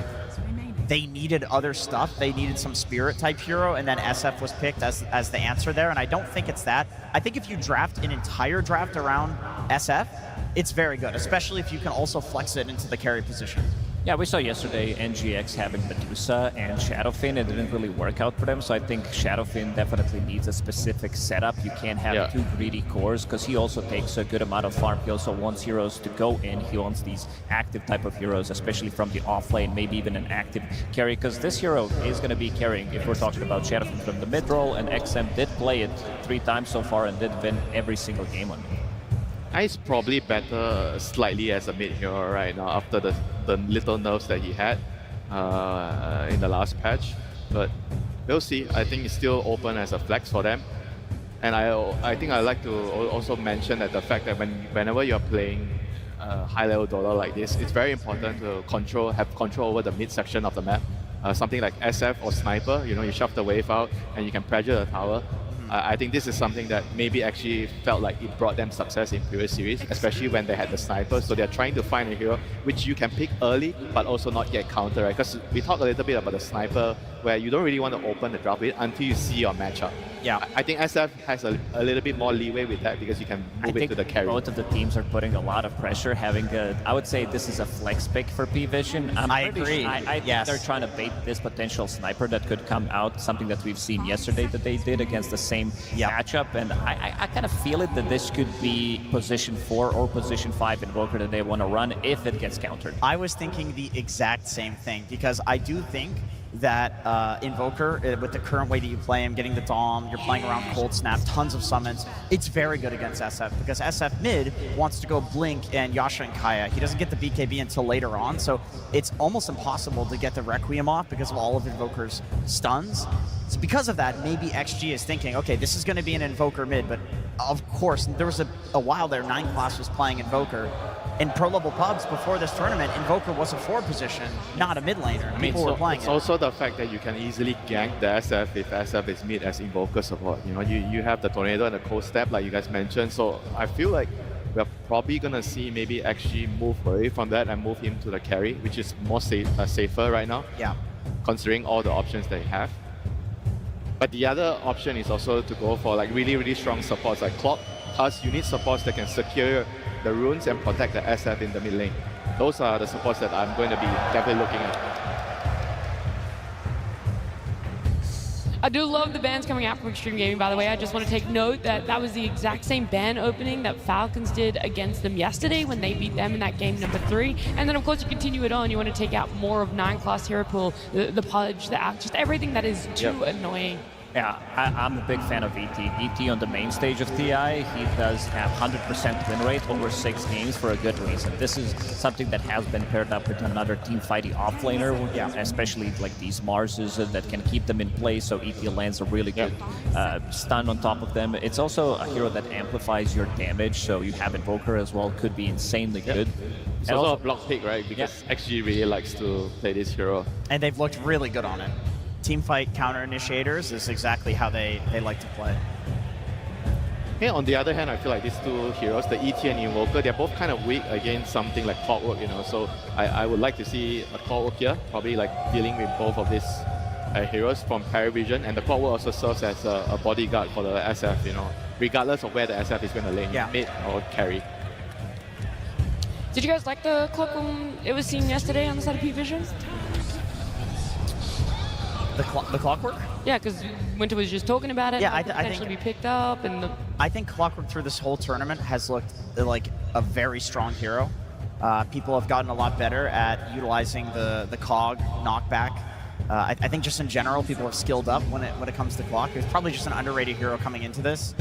they needed other stuff. They needed some spirit type hero, and then SF was picked as the answer there, and I don't think it's that. I think if you draft an entire draft around SF, it's very good, especially if you can also flex it into the carry position. Yeah, we saw yesterday NGX having Medusa and Shadowfin. It didn't really work out for them, so I think Shadowfin definitely needs a specific setup. You can't have too greedy cores, because he also takes a good amount of farm. He also wants heroes to go in. He wants these active type of heroes, especially from the off lane, maybe even an active carry, because this hero is going to be carrying, if we're talking about Shadowfin from the mid role, and XM did play it 3 times so far and did win every single game on it. He's probably better slightly as a mid hero right now after the little nerfs that he had in the last patch. But we'll see. I think it's still open as a flex for them. And I think I'd like to also mention that the fact that whenever you're playing high-level dollar like this, it's very important to have control over the mid section of the map. Something like SF or Sniper, you know, you shove the wave out and you can pressure the tower. I think this is something that maybe actually felt like it brought them success in previous series, especially when they had the Sniper. So they're trying to find a hero which you can pick early, but also not get counter, right? Because we talked a little bit about the Sniper, where you don't really want to open the draft with until you see your matchup. Yeah. I think SF has a little bit more leeway with that because you can move it to the carry. Both of the teams are putting a lot of pressure, having I would say this is a flex pick for P-Vision. I agree. I think they're trying to bait this potential Sniper that could come out, something that we've seen yesterday that they did against the same matchup, and I kind of feel it that this could be position 4 or position 5 Invoker that they want to run if it gets countered. I was thinking the exact same thing, because I do think that Invoker, with the current way that you play him, getting the Dom, you're playing around Cold Snap, tons of summons, it's very good against SF, because SF mid wants to go Blink and Yasha and Kaya. He doesn't get the BKB until later on, so it's almost impossible to get the Requiem off because of all of Invoker's stuns. So because of that, maybe XG is thinking, okay, this is going to be an Invoker mid, but of course, there was a while there, 9 class was playing Invoker. In pro-level pubs before this tournament, Invoker was a forward position, not a mid laner. People were playing it's also the fact that you can easily gank the SF if SF is mid as Invoker support. You know, you have the Tornado and the Cold Step, like you guys mentioned, so I feel like we're probably going to see maybe XG move away from that and move him to the carry, which is more safer right now. Yeah. Considering all the options they have. But the other option is also to go for like really, really strong supports like Clock. Thus, you need supports that can secure the runes and protect the SF in the mid lane. Those are the supports that I'm going to be definitely looking at. I do love the bans coming out from Extreme Gaming, by the way. I just want to take note that that was the exact same ban opening that Falcons did against them yesterday when they beat them in that game number 3. And then, of course, you continue it on. You want to take out more of 9-class hero pool, the Pudge, the Act, just everything that is too annoying. Yeah, I'm a big fan of ET. ET on the main stage of TI, he does have 100% win rate over 6 games for a good reason. This is something that has been paired up with another team fighting offlaner, especially like these Marses that can keep them in play, so ET lands a really good stun on top of them. It's also a hero that amplifies your damage, so you have Invoker as well, could be insanely good. It's also a block pick, right? Because XG really likes to play this hero. And they've looked really good on it. Teamfight counter initiators is exactly how they like to play. Yeah, on the other hand, I feel like these two heroes, the ET and Invoker, they're both kind of weak against something like Clockwork, you know, so I would like to see a Clockwork here, probably like dealing with both of these heroes from Paravision, and the Clockwork also serves as a bodyguard for the SF, you know, regardless of where the SF is going to lane, mid or carry. Did you guys like the clock when it was seen yesterday on the side of P-Vision? The Clockwork? Yeah, because Winter was just talking about it. Yeah, I think be picked up, and I think Clockwork through this whole tournament has looked like a very strong hero. People have gotten a lot better at utilizing the cog knockback I think just in general, people have skilled up when it comes to Clock. It's probably just an underrated hero coming into this.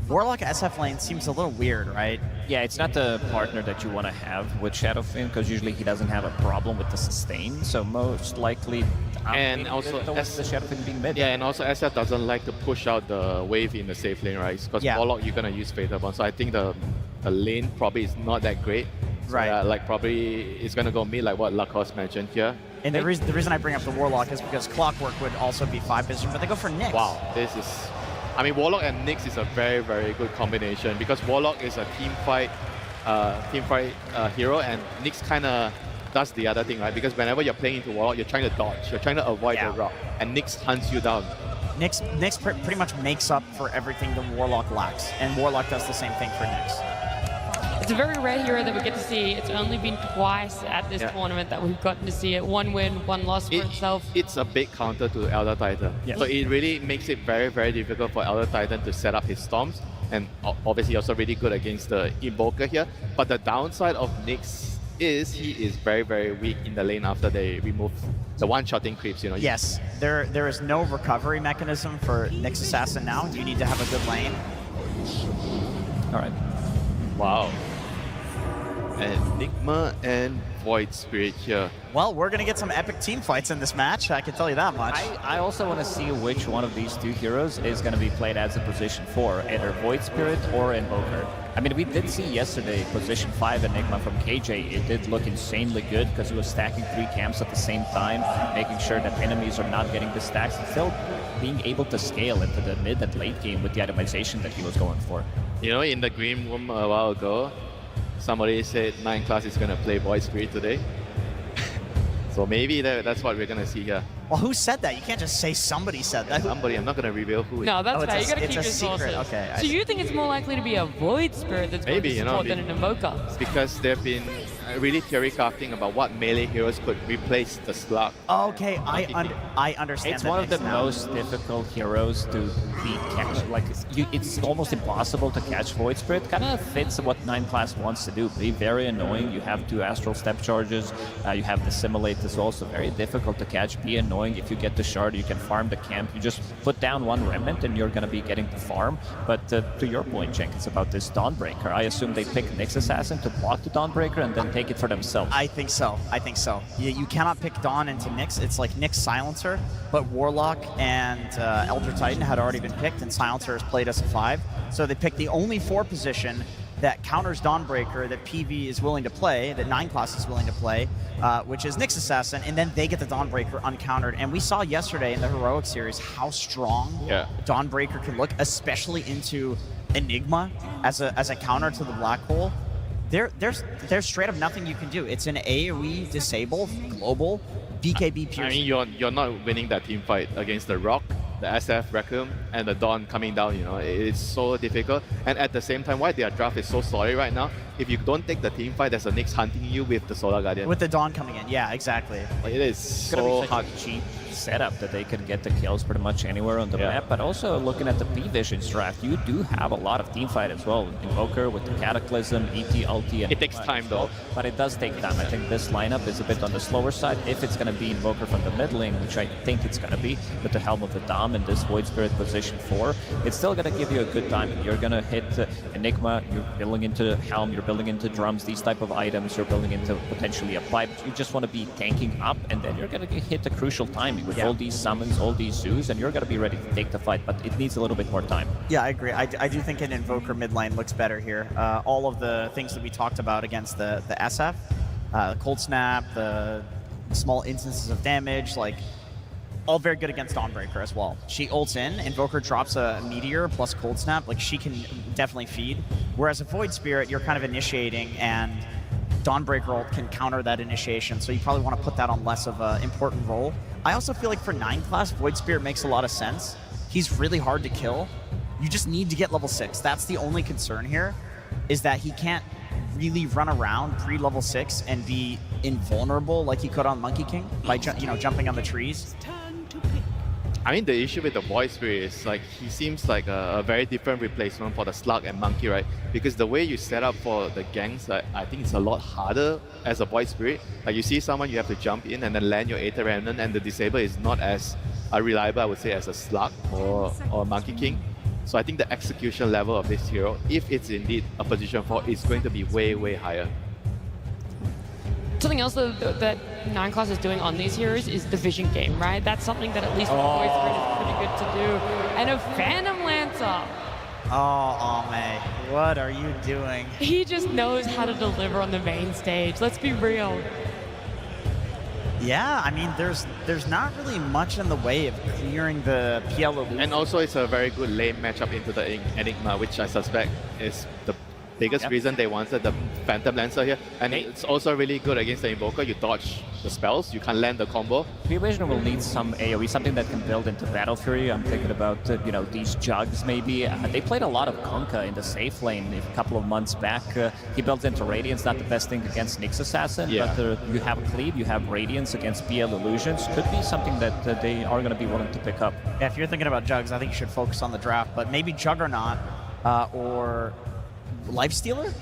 Warlock SF lane seems a little weird, right? Yeah, it's not the partner that you want to have with Shadowfin, because usually he doesn't have a problem with the sustain, so most likely And also the Shadowfin being mid. Yeah, and also SF doesn't like to push out the wave in the safe lane, right? Because Warlock, you're going to use Fatal Bond. So I think the lane probably is not that great. So Right. like probably it's going to go mid like what Lacoste mentioned here. And the reason I bring up the Warlock is because Clockwork would also be 5 position, but they go for Nyx. Wow, this is... I mean, Warlock and Nyx is a very, very good combination because Warlock is a team fight hero, and Nyx kind of does the other thing, right? Because whenever you're playing into Warlock, you're trying to dodge, you're trying to avoid the rock, and Nyx hunts you down. Nyx pretty much makes up for everything the Warlock lacks, and Warlock does the same thing for Nyx. It's a very rare hero that we get to see. It's only been twice at this tournament that we've gotten to see it. 1 win, 1 loss for itself. It's a big counter to Elder Titan. Yes. So it really makes it very, very difficult for Elder Titan to set up his storms, and obviously also really good against the Invoker here. But the downside of Nyx is he is very, very weak in the lane after they remove the one-shotting creeps, you know. Yes, there is no recovery mechanism for Nyx Assassin now. You need to have a good lane. All right. Wow. Enigma and Void Spirit here. Well, we're going to get some epic team fights in this match, I can tell you that much. I also want to see which one of these two heroes is going to be played as a position 4, either Void Spirit or Invoker. I mean, we did see yesterday position 5 Enigma from KJ. It did look insanely good because he was stacking 3 camps at the same time, making sure that enemies are not getting the stacks, and still being able to scale into the mid and late game with the itemization that he was going for. You know, in the green room a while ago, somebody said 9 class is going to play Void Spirit today. So maybe that's what we're going to see here. Well, who said that? You can't just say somebody said that. Somebody, I'm not going to reveal who. No, that's it's fair. a- You gotta it's keep a your secret. sources. Okay, I So you think it's more likely to be a Void Spirit that's going Maybe, to you know, support than an Invoker? Because they've been really theory crafting about what melee heroes could replace the Slug. Okay, I understand. It's that one of the mix now. most difficult heroes to beat catch. Like, it's almost impossible to catch Void Spirit. Kind of fits what 9 class wants to do. Be very annoying. You have 2 astral step charges. You have the simulate as well, so very difficult to catch. Be annoying. If you get the shard, you can farm the camp. You just put down 1 remnant and you're going to be getting the farm. But to your point, Cenk, it's about this Dawnbreaker. I assume they pick Nyx Assassin to block the Dawnbreaker and then take it for themselves. I think so. You cannot pick Dawn into Nyx. It's like Nyx Silencer, but Warlock and Elder Titan had already been picked, and Silencer is played as a 5. So they picked the only 4 position that counters Dawnbreaker that PV is willing to play, that 9 class is willing to play, which is Nyx Assassin, and then they get the Dawnbreaker uncountered. And we saw yesterday in the Heroic Series how strong Dawnbreaker can look, especially into Enigma as a counter to the Black Hole. There's straight up nothing you can do. It's an AoE disable global BKB piercing. I mean, you're not winning that team fight against the Rock, the SF Requiem, and the Dawn coming down. You know, it's so difficult. And at the same time, why their draft is so solid right now? If you don't take the team fight, there's a Nyx hunting you with the Solar Guardian. With the Dawn coming in, yeah, exactly. It is so hard. Cheap setup that they can get the kills pretty much anywhere on the map. But also looking at the P-Vision's draft, you do have a lot of team fight as well. Invoker with the Cataclysm, ET, Ulti, and It takes time though. but it does take time. I think this lineup is a bit on the slower side. If it's going to be Invoker from the mid lane, which I think it's going to be, with the Helm of the Dom and this Void Spirit position 4, it's still going to give you a good time. You're going to hit Enigma, you're building into Helm, you're building into drums, these type of items, you're building into potentially a pipe. You just want to be tanking up, and then you're going to hit the crucial timing with all these summons, all these zoos, and you're going to be ready to take the fight, but it needs a little bit more time. Yeah, I agree. I do think an Invoker mid lane looks better here. All of the things that we talked about against the SF, Cold Snap, the small instances of damage, like, all very good against Dawnbreaker as well. She ults in, Invoker drops a Meteor plus Cold Snap, like, she can definitely feed. Whereas a Void Spirit, you're kind of initiating, and Dawnbreaker ult can counter that initiation, so you probably want to put that on less of an important role. I also feel like for 9 class, Void Spirit makes a lot of sense. He's really hard to kill. You just need to get level 6. That's the only concern here, is that he can't really run around pre-level 6 and be invulnerable like he could on Monkey King by jumping on the trees. I mean, the issue with the Void Spirit is like he seems like a very different replacement for the Slug and Monkey, right? Because the way you set up for the ganks, I think it's a lot harder as a Void Spirit. Like you see someone, you have to jump in and then land your Aether Remnant, and the disable is not as reliable, I would say, as a Slug or Monkey King. So I think the execution level of this hero, if it's indeed a position 4, is going to be way, way higher. Something else that 9class is doing on these heroes is the vision game, right? That's something that at least Void Spirit is pretty good to do. And a Phantom Lancer. Oh, May, what are you doing? He just knows how to deliver on the main stage. Let's be real. Yeah, I mean, there's not really much in the way of clearing the PL illusion. And also, it's a very good lane matchup into the Enigma, which I suspect is the biggest reason they wanted the Phantom Lancer here. And it's also really good against the Invoker. You dodge the spells, you can land the combo. Vision will need some AoE, something that can build into Battle Fury. I'm thinking about, these jugs maybe. They played a lot of Kunkka in the safe lane a couple of months back. He builds into Radiance, not the best thing against Nyx Assassin, but you have Cleave, you have Radiance against BL Illusions. Could be something that they are going to be willing to pick up. Yeah, if you're thinking about jugs, I think you should focus on the draft, but maybe Juggernaut or Lifestealer?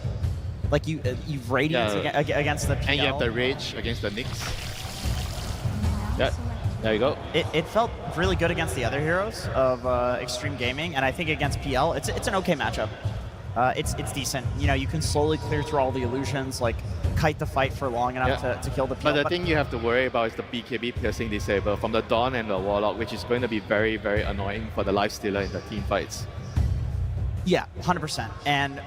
Like you've Radiance against the PL. And you have the Rage against the Nyx. Yeah, there you go. It felt really good against the other heroes of Extreme Gaming, and I think against PL, it's an okay matchup. It's decent. You can slowly clear through all the illusions, like kite the fight for long enough to kill the PL. But the thing you have to worry about is the BKB piercing disable from the Dawn and the Warlock, which is going to be very, very annoying for the Lifestealer in the team fights. Yeah, 100%. And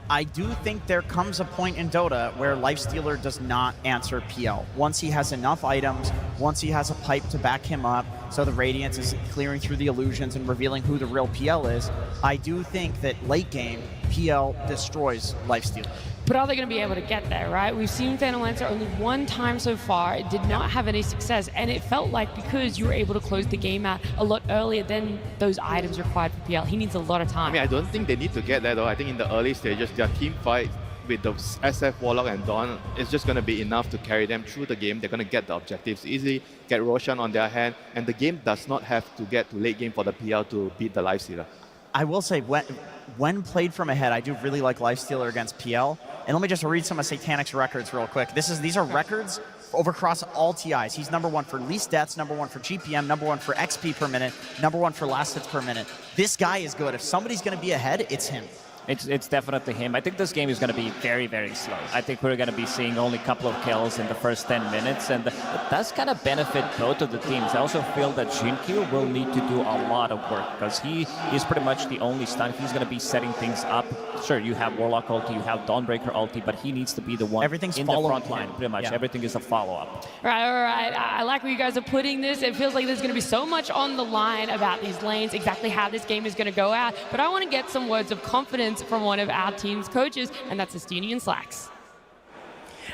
I do think there comes a point in Dota where Lifestealer does not answer PL. Once he has enough items, once he has a pipe to back him up, so the Radiance is clearing through the illusions and revealing who the real PL is, I do think that late game, PL destroys Lifestealer. But are they going to be able to get there, right? We've seen Phantom Lancer only one time so far. It did not have any success, and it felt like because you were able to close the game out a lot earlier than those items required for PL, he needs a lot of time. I mean, I don't think they need to get there though. I think in the early stages, their team fight with the SF, Warlock, and Dawn is just going to be enough to carry them through the game. They're going to get the objectives easily, get Roshan on their hand, and the game does not have to get to late game for the PL to beat the Lifestealer. I will say, when played from ahead, I do really like Lifestealer against PL. And let me just read some of Satanic's records real quick. These are records over across all TIs. He's #1 for least deaths, #1 for GPM, #1 for XP per minute, #1 for last hits per minute. This guy is good. If somebody's going to be ahead, it's him. It's definitely him. I think this game is going to be very, very slow. I think we're going to be seeing only a couple of kills in the first 10 minutes, and that's going to benefit both of the teams. I also feel that Jinkyu will need to do a lot of work because he is pretty much the only stun. He's going to be setting things up. Sure, you have Warlock ulti, you have Dawnbreaker ulti, but he needs to be the one in the front line. Pretty much everything is a follow-up. All right. I like where you guys are putting this. It feels like there's going to be so much on the line about these lanes, exactly how this game is going to go out. But I want to get some words of confidence from one of our team's coaches, and that's Estinian Slacks.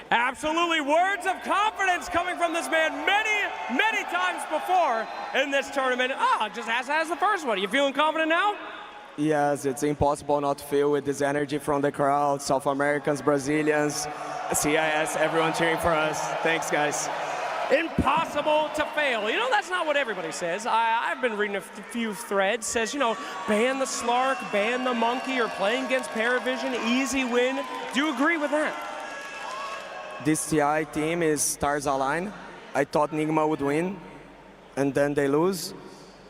Absolutely, words of confidence coming from this man many times before in this tournament. Just as the first one. You feeling confident now? Yes, it's impossible not to feel with this energy from the crowd, South Americans, Brazilians, CIS, everyone cheering for us. Thanks, guys. Impossible to fail. That's not what everybody says. I've been reading a few threads. Says, ban the Slark, ban the Monkey, or playing against Paravision, easy win. Do you agree with that? This TI team is stars aligned. I thought Nigma would win, and then they lose.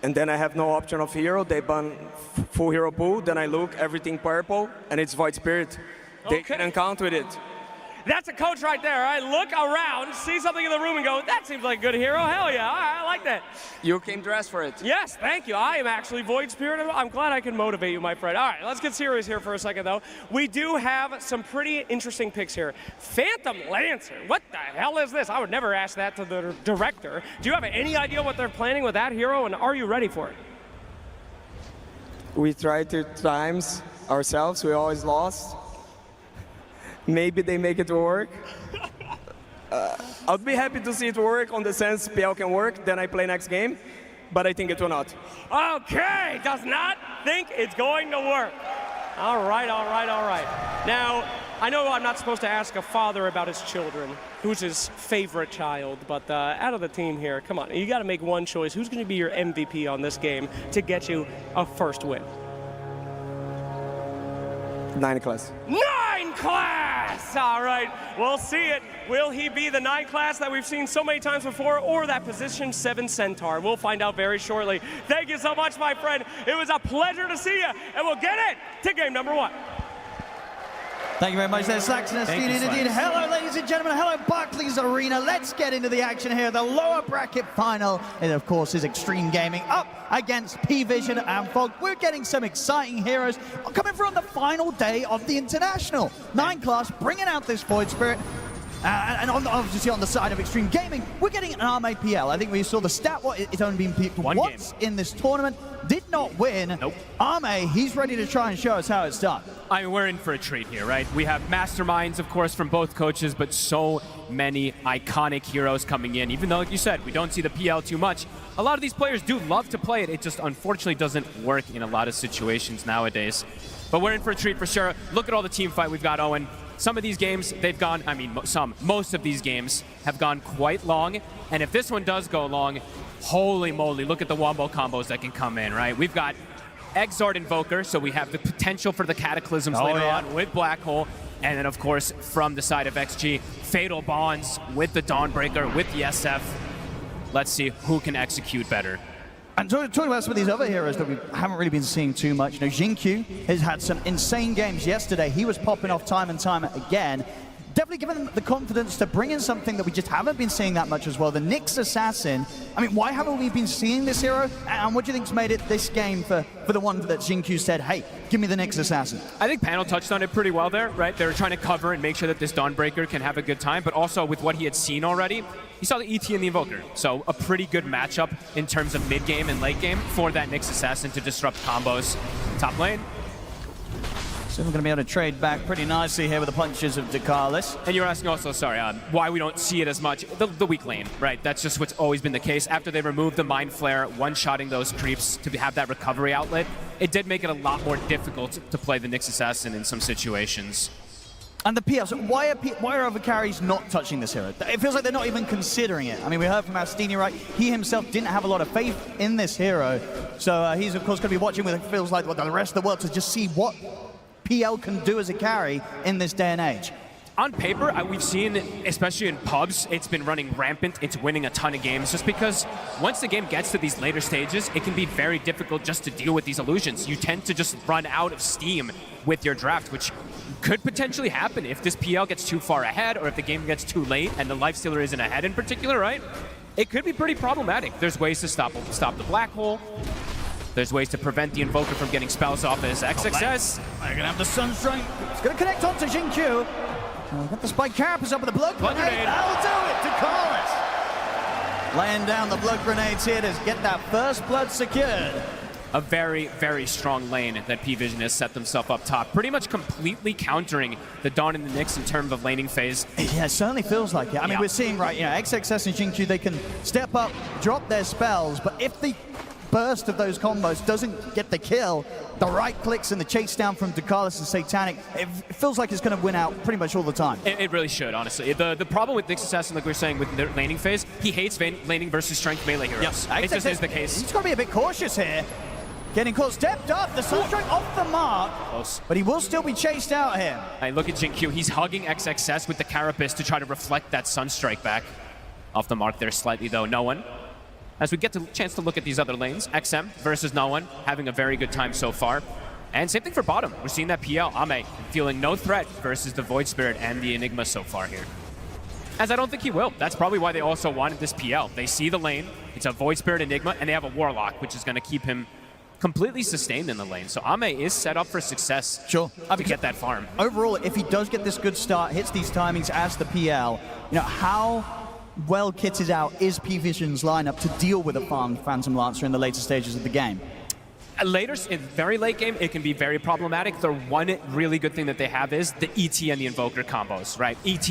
And then I have no option of hero. They ban full hero pool. Then I look, everything purple, and it's Void Spirit. They didn't count with it. That's a coach right there. I look around, see something in the room, and go, that seems like a good hero. Hell yeah, I like that. You came dressed for it. Yes, thank you. I am actually Void Spirit. I'm glad I can motivate you, my friend. All right, let's get serious here for a second, though. We do have some pretty interesting picks here. Phantom Lancer, what the hell is this? I would never ask that to the director. Do you have any idea what they're planning with that hero, and are you ready for it? We tried 2 times ourselves. We always lost. Maybe they make it work. I'd be happy to see it work on the sense PL can work, then I play next game, but I think it will not. Okay, does not think it's going to work. All right. Now, I know I'm not supposed to ask a father about his children, who's his favorite child, but out of the team here, come on, you got to make one choice. Who's going to be your MVP on this game to get you a first win? 9 class. 9 class! All right, we'll see it. Will he be the 9 class that we've seen so many times before, or that position 7 centaur? We'll find out very shortly. Thank you so much, my friend. It was a pleasure to see you, and we'll get it to game number 1. Thank you very much there, Slacks and Thank you, Estine. Indeed. Slacks. Hello, ladies and gentlemen. Hello, Barclays Arena. Let's get into the action here. The lower bracket final. It, of course, is Extreme Gaming up against P-Vision and Fog. We're getting some exciting heroes coming from the final day of the International. 9 class bringing out this Void Spirit. And obviously on the side of Extreme Gaming, we're getting an Arme PL. I think we saw the stat. It's only been picked once in this tournament. Did not win. Nope. Arme, he's ready to try and show us how it's done. I mean, we're in for a treat here, right? We have masterminds, of course, from both coaches, but so many iconic heroes coming in. Even though, like you said, we don't see the PL too much, a lot of these players do love to play it. It just unfortunately doesn't work in a lot of situations nowadays. But we're in for a treat for sure. Look at all the team fight we've got, Owen. Some of these games, they've gone, I mean, most of these games have gone quite long. And if this one does go long, holy moly, look at the wombo combos that can come in, right? We've got Exort Invoker, so we have the potential for the Cataclysms later on with Black Hole. And then, of course, from the side of XG, Fatal Bonds with the Dawnbreaker, with the SF. Let's see who can execute better. And talking about some of these other heroes that we haven't really been seeing too much, you know, Jinkyu has had some insane games yesterday. He was popping off time and time again. Definitely given them the confidence to bring in something that we just haven't been seeing that much as well. The Nyx Assassin. I mean, why haven't we been seeing this hero? And what do you think's made it this game for the one that Jinkyu said, hey, give me the Nyx Assassin? I think Panel touched on it pretty well there, right? They were trying to cover and make sure that this Dawnbreaker can have a good time, but also with what he had seen already, he saw the ET and the Invoker. So a pretty good matchup in terms of mid-game and late game for that Nyx Assassin to disrupt combos. Top lane. So we're going to be able to trade back pretty nicely here with the punches of Dakalis. And you're asking also, sorry, why we don't see it as much. The weak lane, right? That's just what's always been the case. After they removed the Mind Flare, one-shotting those creeps to have that recovery outlet, it did make it a lot more difficult to play the Nyx Assassin in some situations. And the PL, so why are other carries not touching this hero? It feels like they're not even considering it. I mean, we heard from Astini, right? He himself didn't have a lot of faith in this hero. So he's, of course, going to be watching with, it feels like, the rest of the world to just see what PL can do as a carry in this day and age. On paper, we've seen, especially in pubs, it's been running rampant. It's winning a ton of games just because once the game gets to these later stages, it can be very difficult just to deal with these illusions. You tend to just run out of steam with your draft, which could potentially happen if this PL gets too far ahead or if the game gets too late and the Lifestealer isn't ahead in particular, right? It could be pretty problematic. There's ways to stop the Black Hole. There's ways to prevent the Invoker from getting spells off as XXS. They're going to have the Sunstrike. It's going to connect onto Jinkyu. Got the Spike Carapace up with the Blood Grenade. That'll do it to call it. Laying down the Blood Grenades here to get that first blood secured. A very, very strong lane that P-Vision has set themselves up top. Pretty much completely countering the Dawn and the Nyx in terms of laning phase. Yeah, it certainly feels like it. I mean, we're seeing, right, you know, XXS and Jinkyu, they can step up, drop their spells, but if the burst of those combos doesn't get the kill, the right clicks and the chase down from Dakalis and Satanic, it feels like it's going to win out pretty much all the time. It really should, honestly. The problem with Nyx Assassin, like we were saying, with their laning phase, he hates laning versus strength melee heroes. It just is the case. He's got to be a bit cautious here. Getting caught, stepped up, the Sunstrike off the mark, close. But he will still be chased out here. And look at Jinkyu, he's hugging XXS with the Carapace to try to reflect that Sunstrike back. Off the mark there slightly though, no one. As we get a chance to look at these other lanes, XM versus no one, having a very good time so far. And same thing for bottom. We're seeing that PL, Ame, feeling no threat versus the Void Spirit and the Enigma so far here. As I don't think he will. That's probably why they also wanted this PL. They see the lane, it's a Void Spirit Enigma, and they have a Warlock, which is going to keep him completely sustained in the lane. So Ame is set up for success to get that farm. Overall, if he does get this good start, hits these timings as the PL, you know, how well kitted out is P-Vision's lineup to deal with a farmed Phantom Lancer in the later stages of the game? Later, in very late game, it can be very problematic. The one really good thing that they have is the ET and the Invoker combos, right? ET,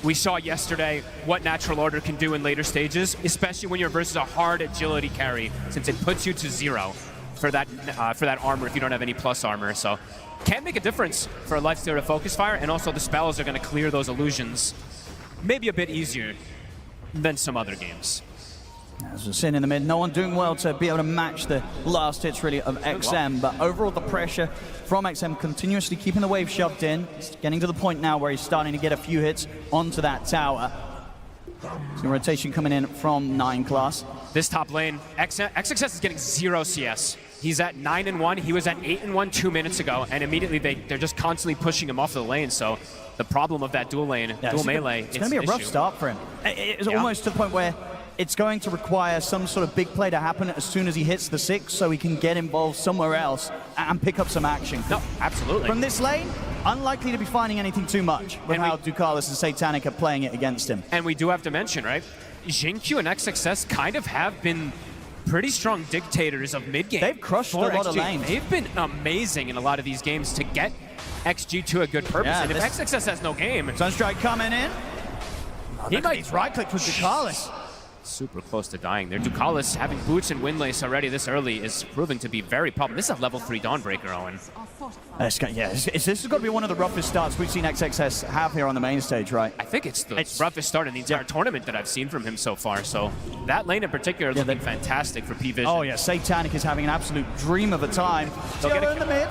we saw yesterday what Natural Order can do in later stages, especially when you're versus a hard agility carry, since it puts you to 0 for that armor if you don't have any plus armor. So can make a difference for a Lifestealer to focus fire, and also the spells are going to clear those illusions. maybe a bit easier than some other games. As we're sitting in the mid, no one doing well to be able to match the last hits really of XM, but overall the pressure from XM continuously keeping the wave shoved in. It's getting to the point now where he's starting to get a few hits onto that tower. So rotation coming in from 9 class. This top lane, XXS is getting 0 CS. He's at 9-1. He was at 8-1 2 minutes ago, and immediately they're just constantly pushing him off the lane. So the problem of that dual lane, dual melee, it's going to be a rough start for him. It's almost to the point where it's going to require some sort of big play to happen as soon as he hits the 6 so he can get involved somewhere else and pick up some action. No, absolutely. From this lane, unlikely to be finding anything too much with how Ducalis and Satanic are playing it against him. And we do have to mention, right, Jinq and XXS kind of have been pretty strong dictators of mid-game. They've crushed a lot of lanes. They've been amazing in a lot of these games to get XG to a good purpose. Yeah, and if XXS has no game... Sunstrike coming in. He might right-click with Ducalis. Super close to dying there. Ducalis having boots and windlace already this early is proving to be very problem. This is a level 3 Dawnbreaker, Owen. This has got to be one of the roughest starts we've seen XXS have here on the main stage, right? I think it's the roughest start in the entire tournament that I've seen from him so far. So that lane in particular looking fantastic for P-Vision. Oh yeah, Satanic is having an absolute dream of a time. Still in the mid.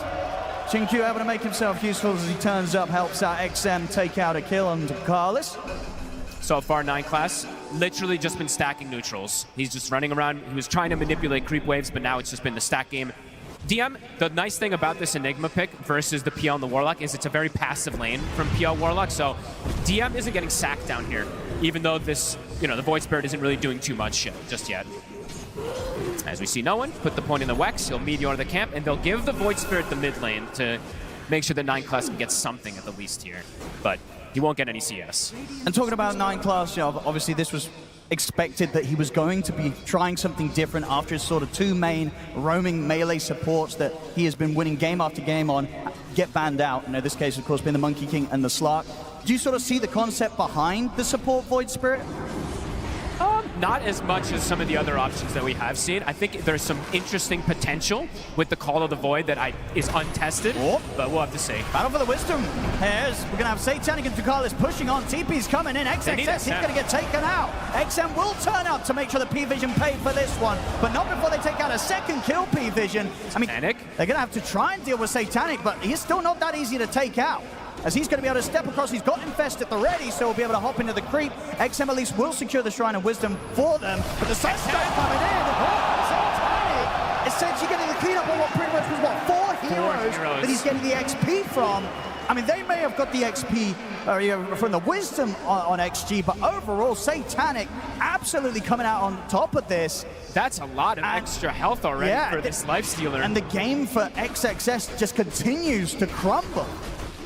Jinq able to make himself useful as he turns up, helps out XM take out a kill on Ducalis. So far, 9 class, literally just been stacking neutrals. He's just running around. He was trying to manipulate creep waves, but now it's just been the stack game. DM, the nice thing about this Enigma pick versus the PL and the Warlock is it's a very passive lane from PL Warlock, so DM isn't getting sacked down here, even though this, the Void Spirit isn't really doing too much just yet. As we see no one, put the point in the Wex, he'll meteor the camp, and they'll give the Void Spirit the mid lane to make sure that 9 class can get something at the least here. But he won't get any CS. And talking about 9 class, obviously this was expected that he was going to be trying something different after his sort of 2 main roaming melee supports that he has been winning game after game on get banned out. In this case, of course, being the Monkey King and the Slark. Do you sort of see the concept behind the support Void Spirit? Not as much as some of the other options that we have seen. I think there's some interesting potential with the Call of the Void that is untested, but we'll have to see. Battle for the Wisdom. We're going to have Satanic and Ducalis pushing on. TP's coming in. XXS, he's going to get taken out. XM will turn up to make sure the P-Vision pay for this one, but not before they take out a second kill P-Vision. I mean, they're going to have to try and deal with Satanic, but he's still not that easy to take out. As he's going to be able to step across, he's got Infest at the ready, so he'll be able to hop into the creep. XM at least will secure the Shrine of Wisdom for them, but the Sunstrike coming in. Satanic essentially getting the cleanup on what pretty much was, 4 heroes that he's getting the XP from. I mean, they may have got the XP from the Wisdom on XG, but overall, Satanic absolutely coming out on top of this. That's a lot of extra health already for this Lifestealer. And the game for XXS just continues to crumble.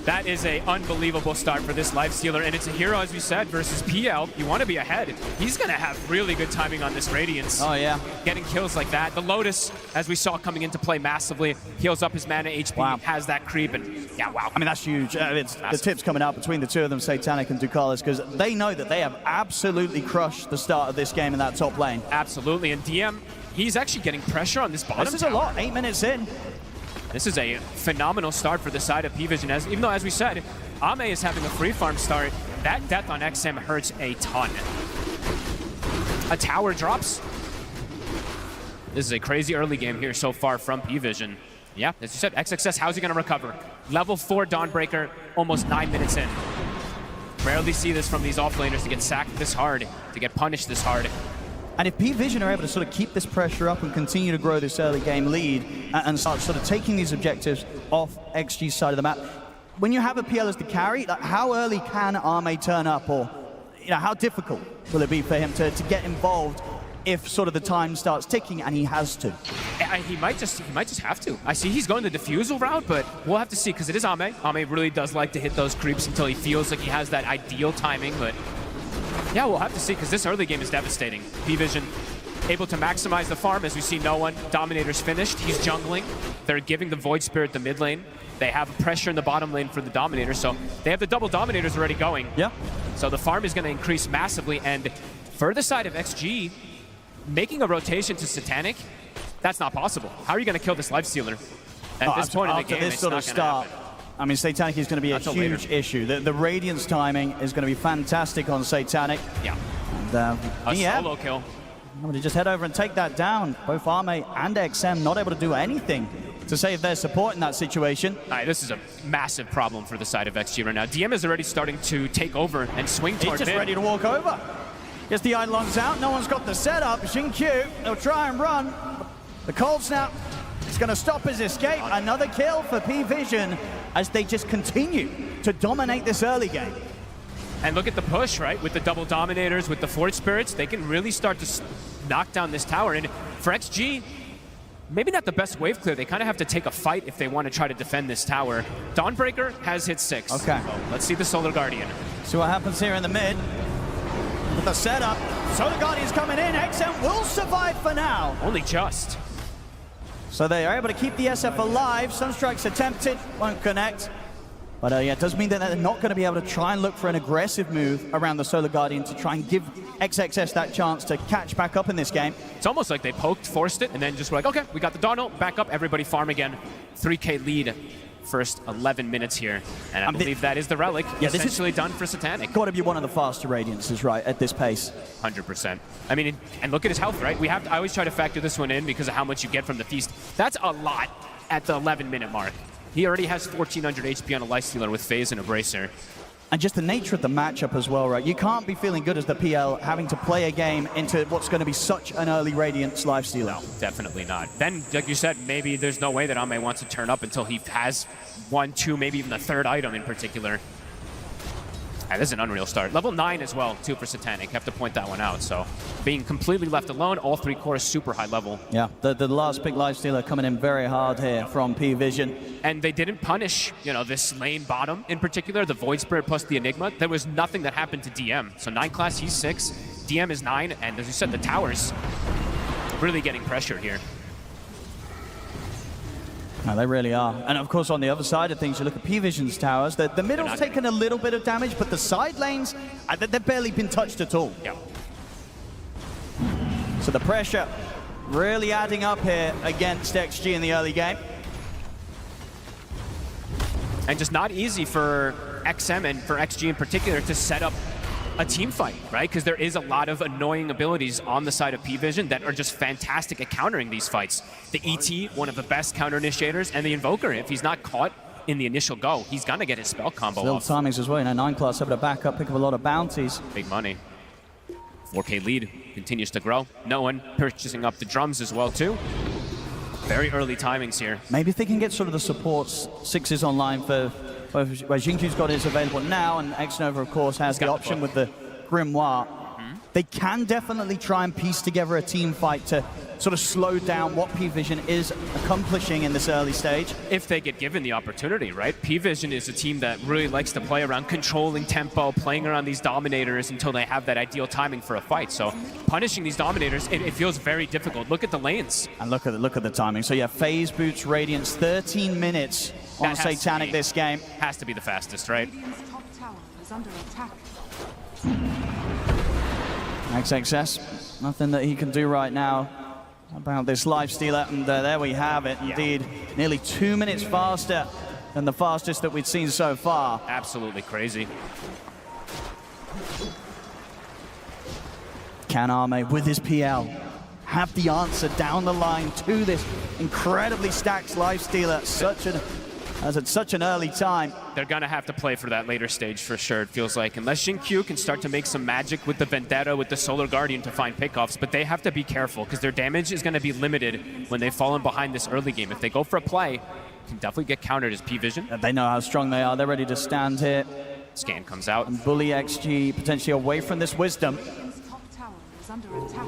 That is an unbelievable start for this Lifestealer, and it's a hero, as we said, versus PL. You want to be ahead. He's going to have really good timing on this Radiance. Oh, yeah. Getting kills like that. The Lotus, as we saw coming into play massively, heals up his mana HP, has that creep, and wow. I mean, that's huge. The tips coming out between the two of them, Satanic and Ducalis, because they know that they have absolutely crushed the start of this game in that top lane. Absolutely, and DM, he's actually getting pressure on this bottom This is a lot, 8 minutes in. This is a phenomenal start for the side of P-Vision, even though, as we said, Ame is having a free farm start. That death on XM hurts a ton. A tower drops. This is a crazy early game here so far from P-Vision. Yeah, as you said, XXS, how's he going to recover? Level 4 Dawnbreaker, almost 9 minutes in. Rarely see this from these offlaners to get sacked this hard, to get punished this hard. And if P-Vision are able to sort of keep this pressure up and continue to grow this early game lead and start sort of taking these objectives off XG's side of the map, when you have a PL as the carry, like how early can Ame turn up, or how difficult will it be for him to get involved if sort of the time starts ticking and he has to? He might just have to. I see he's going the defusal route, but we'll have to see because it is Ame. Ame really does like to hit those creeps until he feels like he has that ideal timing, but yeah, we'll have to see because this early game is devastating. P-Vision able to maximize the farm as we see no one. Dominator's finished. He's jungling. They're giving the Void Spirit the mid lane. They have pressure in the bottom lane for the Dominator, so they have the double Dominators already going. Yeah. So the farm is going to increase massively, and for the side of XG, making a rotation to Satanic, that's not possible. How are you going to kill this Lifestealer? At this point in the game, it's not going to happen. I mean, Satanic is going to be a huge issue. The Radiance timing is going to be fantastic on Satanic. Yeah. And, a solo kill. I'm going to just head over and take that down. Both Arme and XM not able to do anything to save their support in that situation. All right, this is a massive problem for the side of XG right now. DM is already starting to take over and swing toward He's just ready to walk over. Gets the Eidolons out. No one's got the setup. Xingqiu, they'll try and run. The cold snap is going to stop his escape. Another kill for P-Vision as they just continue to dominate this early game. And look at the push, right? With the double dominators, with the Forge Spirits, they can really start to knock down this tower. And for XG, maybe not the best wave clear. They kind of have to take a fight if they want to try to defend this tower. Dawnbreaker has hit 6. Okay. So let's see the Solar Guardian. See what happens here in the mid. With the setup, Solar Guardian's coming in. XM will survive for now. Only just. So they are able to keep the SF alive. Sunstrike's attempted, won't connect. But yeah, it does mean that they're not going to be able to try and look for an aggressive move around the Solar Guardian to try and give XXS that chance to catch back up in this game. It's almost like they poked, forced it, and then just were like, okay, we got the Dawn ult, back up, everybody farm again. 3K lead first 11 minutes here. And I believe that is the Relic, essentially done for Satanic. Got to be one of the faster Radiances, right, at this pace. 100%. I mean, and look at his health, right? I always try to factor this one in because of how much you get from the Feast. That's a lot at the 11-minute mark. He already has 1,400 HP on a Lifestealer with Phase and Abracer. And just the nature of the matchup as well, right? You can't be feeling good as the PL having to play a game into what's going to be such an early Radiance Lifestealer. No, definitely not. Then, like you said, maybe there's no way that Ame wants to turn up until he has 1, 2, maybe even the third item in particular. This is an unreal start. Level 9 as well, too, for Satanic. Have to point that one out. So being completely left alone, all 3 cores super high level. Yeah, the last pick Lifestealer coming in very hard here from P-Vision. And they didn't punish, this lane bottom in particular, the Void Spirit plus the Enigma. There was nothing that happened to DM. So 9 class, he's 6. DM is 9. And as you said, the towers really getting pressured here. No, they really are. And of course, on the other side of things, you look at P-Vision's towers. The middle's taken a little bit of damage, but the side lanes, they've barely been touched at all. Yeah. So the pressure really adding up here against XG in the early game. And just not easy for XM and for XG in particular to set up a team fight, right? Because there is a lot of annoying abilities on the side of P-Vision that are just fantastic at countering these fights. The ET, one of the best counter initiators, and the Invoker, if he's not caught in the initial go, he's gonna get his spell combo Little off. timings as well, 9 class able to back up, pick up a lot of bounties. Big money. 4K lead continues to grow. No one purchasing up the drums as well too. Very early timings here. Maybe if they can get sort of the supports, 6s online for where Xingqiu's got his available now, and Xnova, of course, has the option with the Grimoire. They can definitely try and piece together a team fight to sort of slow down what P-Vision is accomplishing in this early stage. If they get given the opportunity, right? P-Vision is a team that really likes to play around controlling tempo, playing around these dominators until they have that ideal timing for a fight. So punishing these dominators, it feels very difficult. Look at the lanes. And look at the timing. So yeah, Phase boots Radiance, 13 minutes on Satanic this game. Has to be the fastest, right? Top tower is under attack. XXS, nothing that he can do right now about this Lifestealer, and there we have it. Indeed, nearly 2 minutes faster than the fastest that we've seen so far. Absolutely crazy. Can Arme, with his PL, have the answer down the line to this incredibly stacked Lifestealer at such an early time? They're gonna have to play for that later stage for sure, it feels like. Unless Xingqiu can start to make some magic with the Vendetta, with the Solar Guardian to find pickoffs, but they have to be careful because their damage is gonna be limited when they've fallen behind this early game. If they go for a play, can definitely get countered as P-Vision. They know how strong they are. They're ready to stand here. Scan comes out. And bully XG potentially away from this Wisdom. Top tower is under attack.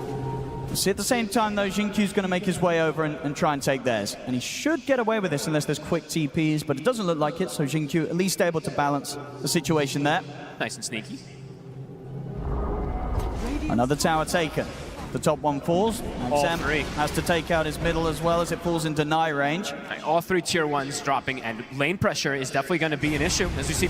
See, at the same time, though, Xingqiu's going to make his way over and try and take theirs. And he should get away with this unless there's quick TPs, but it doesn't look like it, so Xingqiu at least able to balance the situation there. Nice and sneaky. Another tower taken. The top one falls. All XM 3 has to take out his middle as well as it falls in deny range. All 3 tier 1s dropping, and lane pressure is definitely going to be an issue. As you see,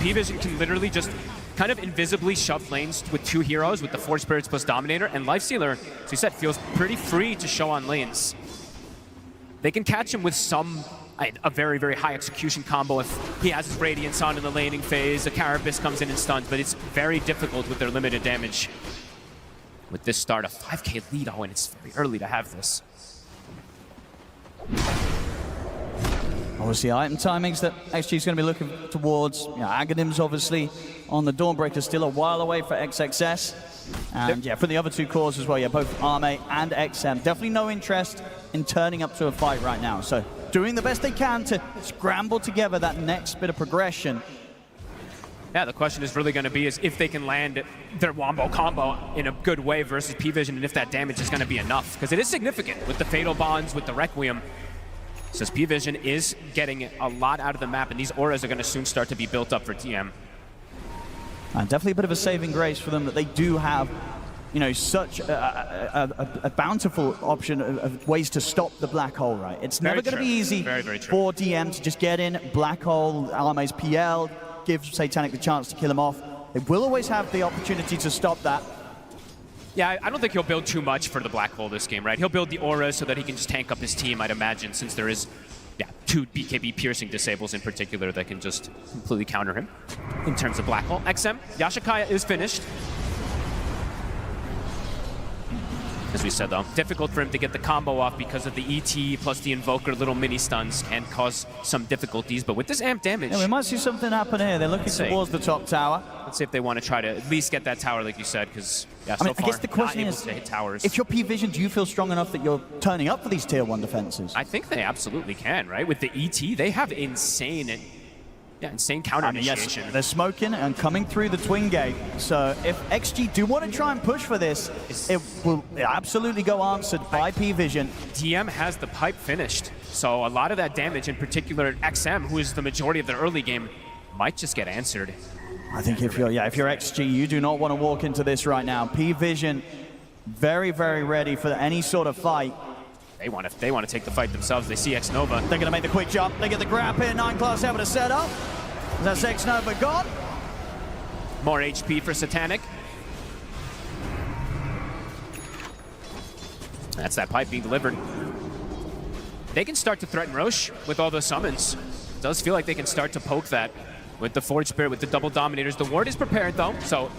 P-Vision can literally just kind of invisibly shove lanes with 2 heroes with the Force Spirits plus Dominator, and Lifestealer, as you said, feels pretty free to show on lanes. They can catch him with some a very, very high execution combo if he has his Radiance on in the laning phase, a Carapace comes in and stuns, but it's very difficult with their limited damage. With this start, a 5k lead, and it's very early to have this. Obviously, item timings that XG is going to be looking towards. Aghanims, obviously, on the Dawnbreaker, still a while away for XXS. And yeah, for the other two cores as well, both Arme and XM. Definitely no interest in turning up to a fight right now. So doing the best they can to scramble together that next bit of progression. Yeah, the question is really going to be is if they can land their wombo combo in a good way versus P-Vision, and if that damage is going to be enough. Because it is significant with the Fatal Bonds, with the Requiem. Says P-Vision is getting a lot out of the map, and these auras are going to soon start to be built up for TM. Definitely a bit of a saving grace for them that they do have, such a bountiful option of ways to stop the black hole, right? It's never going to be easy for DM to just get in, black hole, Alame's PL, give Satanic the chance to kill him off. They will always have the opportunity to stop that. Yeah, I don't think he'll build too much for the black hole this game, right? He'll build the aura so that he can just tank up his team, I'd imagine, since there is 2 BKB piercing disables in particular that can just completely counter him in terms of black hole. XM, Yashikaya is finished. As we said, though, difficult for him to get the combo off because of the ET plus the Invoker little mini stuns can cause some difficulties. But with this amp damage... Yeah, we might see something happen here. They're looking towards the top tower. Let's see if they want to try to at least get that tower, like you said, because, so far, I guess the question not is, able to hit towers. If you're P-Vision, do you feel strong enough that you're turning up for these Tier 1 defenses? I think they absolutely can, right? With the ET, they have insane counter initiation. Yes, they're smoking and coming through the Twin Gate. So if XG do want to try and push for this, it will absolutely go answered by P-Vision. TM has the pipe finished. So a lot of that damage, in particular XM, who is the majority of the early game, might just get answered. I think if you're XG, you do not want to walk into this right now. P-Vision, very, very ready for any sort of fight. They want to take the fight themselves. They see X-Nova. They're going to make the quick jump. They get the grab here. 9 class able to set up. That's X-Nova gone. More HP for Satanic. That's that pipe being delivered. They can start to threaten Roche with all those summons. It does feel like they can start to poke that with the Forge Spirit, with the double Dominators. The ward is prepared, though, so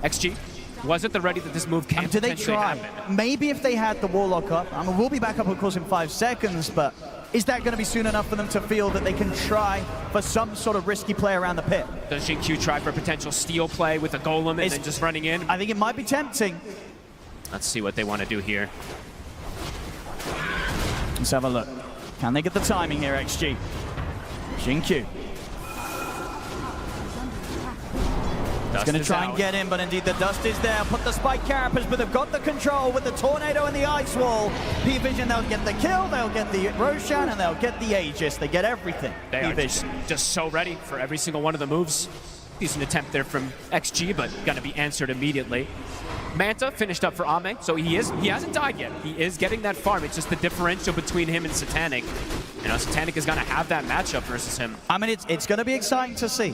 XG wasn't the ready that this move can potentially happen. Maybe if they had the Warlock up. We'll be back up, of course, in 5 seconds, but is that going to be soon enough for them to feel that they can try for some sort of risky play around the pit? Does Xingqiu try for a potential steal play with a Golem and then just running in? I think it might be tempting. Let's see what they want to do here. Let's have a look. Can they get the timing here, XG? Xingqiu. He's going to try and get in, but indeed the dust is there. Put the Spike Carapace, but they've got the control with the Tornado and the Ice Wall. P-Vision, they'll get the kill, they'll get the Roshan, and they'll get the Aegis. They get everything. They are just so ready for every single one of the moves. Decent attempt there from XG, but going to be answered immediately. Manta finished up for Ame, so he hasn't died yet. He is getting that farm. It's just the differential between him and Satanic. Satanic is going to have that matchup versus him. It's going to be exciting to see.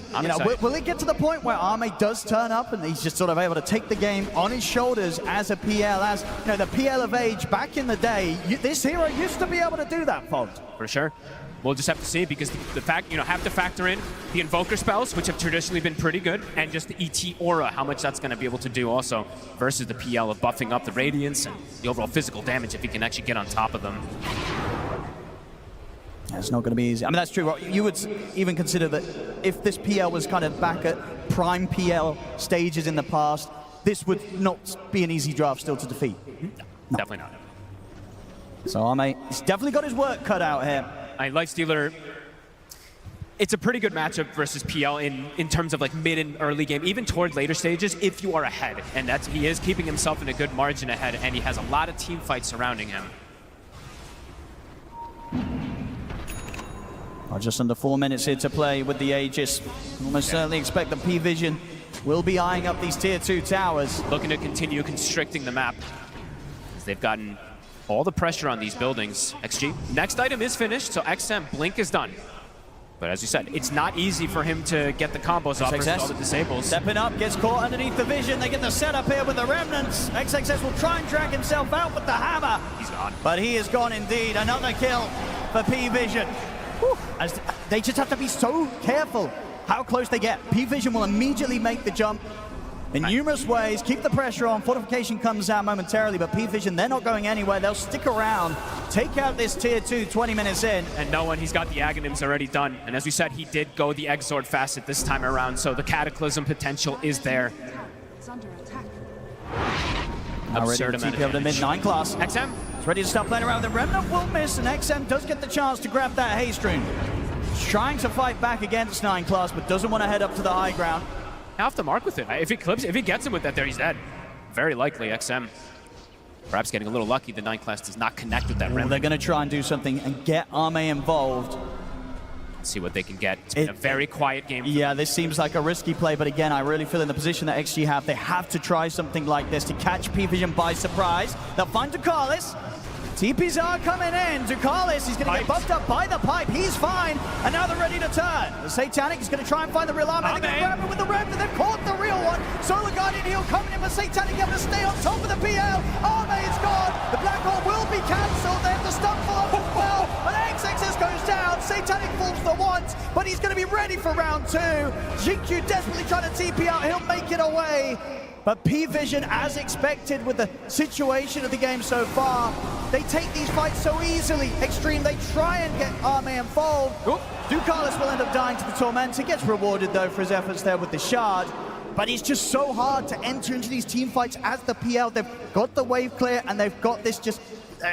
Will it get to the point where Ame does turn up and he's just sort of able to take the game on his shoulders as a PL, as the PL of age back in the day? This hero used to be able to do that, Fogged. For sure. We'll just have to see, because the fact, have to factor in the Invoker spells, which have traditionally been pretty good, and just the ET aura, how much that's going to be able to do also, versus the PL of buffing up the Radiance and the overall physical damage if he can actually get on top of them. It's not going to be easy. That's true. You would even consider that if this PL was kind of back at prime PL stages in the past, this would not be an easy draft still to defeat. No. Definitely not. So Ame, he's definitely got his work cut out here. Lifestealer, it's a pretty good matchup versus PL in terms of mid and early game, even toward later stages if you are ahead. And he is keeping himself in a good margin ahead, and he has a lot of team fights surrounding him. Just under 4 minutes here to play with the Aegis. Almost certainly expect the P-Vision will be eyeing up these tier 2 towers. Looking to continue constricting the map, as they've gotten all the pressure on these buildings. XG, next item is finished, so XM, Blink is done. But as you said, it's not easy for him to get the combos off versus all the disables. Stepping up, gets caught underneath the vision. They get the setup here with the Remnants. XXS will try and drag himself out with the hammer. He's gone. But he is gone indeed. Another kill for P-Vision. As they just have to be so careful how close they get. P-Vision will immediately make the jump in numerous ways, keep the pressure on. Fortification comes out momentarily, but P-Vision, they're not going anywhere. They'll stick around, take out this tier 2 20 minutes in. And no one, he's got the Aghanims already done. And as we said, he did go the Exort facet this time around, so the Cataclysm potential is there. Is under attack. Absurd amount of TP over the mid-9 class. XM It's ready to start playing around. The Remnant will miss, and XM does get the chance to grab that haste rune. He's trying to fight back against 9 class, but doesn't want to head up to the high ground. off the mark with it. If he clips, if he gets him with that there, he's dead. Very likely XM. Perhaps getting a little lucky, the 9 class does not connect with that Well, rim. they're going to try and do something and get Arme involved. Let's see what they can get. It's been a very quiet game. Yeah, this seems like a risky play, but again, I really feel in the position that XG have, they have to try something like this to catch P-Vision by surprise. They'll find Ducalis. TPs are coming in. Ducalis, he's going to get buffed up by the pipe. He's fine, and now they're ready to turn. The Satanic is going to try and find the real Arme. They're going to grab him with the Rev, and they've caught the real one. Solar Guardian heal coming in for Satanic, able to stay on top of the PL. Arme is gone. The Black Hole will be cancelled. They have the stun follow as well, and XXS goes down. Satanic falls for once, but he's going to be ready for round 2. GQ desperately trying to TP out. He'll make it away. But P-Vision, as expected with the situation of the game so far, they take these fights so easily. Extreme, they try and get Arme involved. Ducalis will end up dying to the Torment. He gets rewarded, though, for his efforts there with the Shard. But it's just so hard to enter into these team fights as the PL. They've got the wave clear, and they've got this just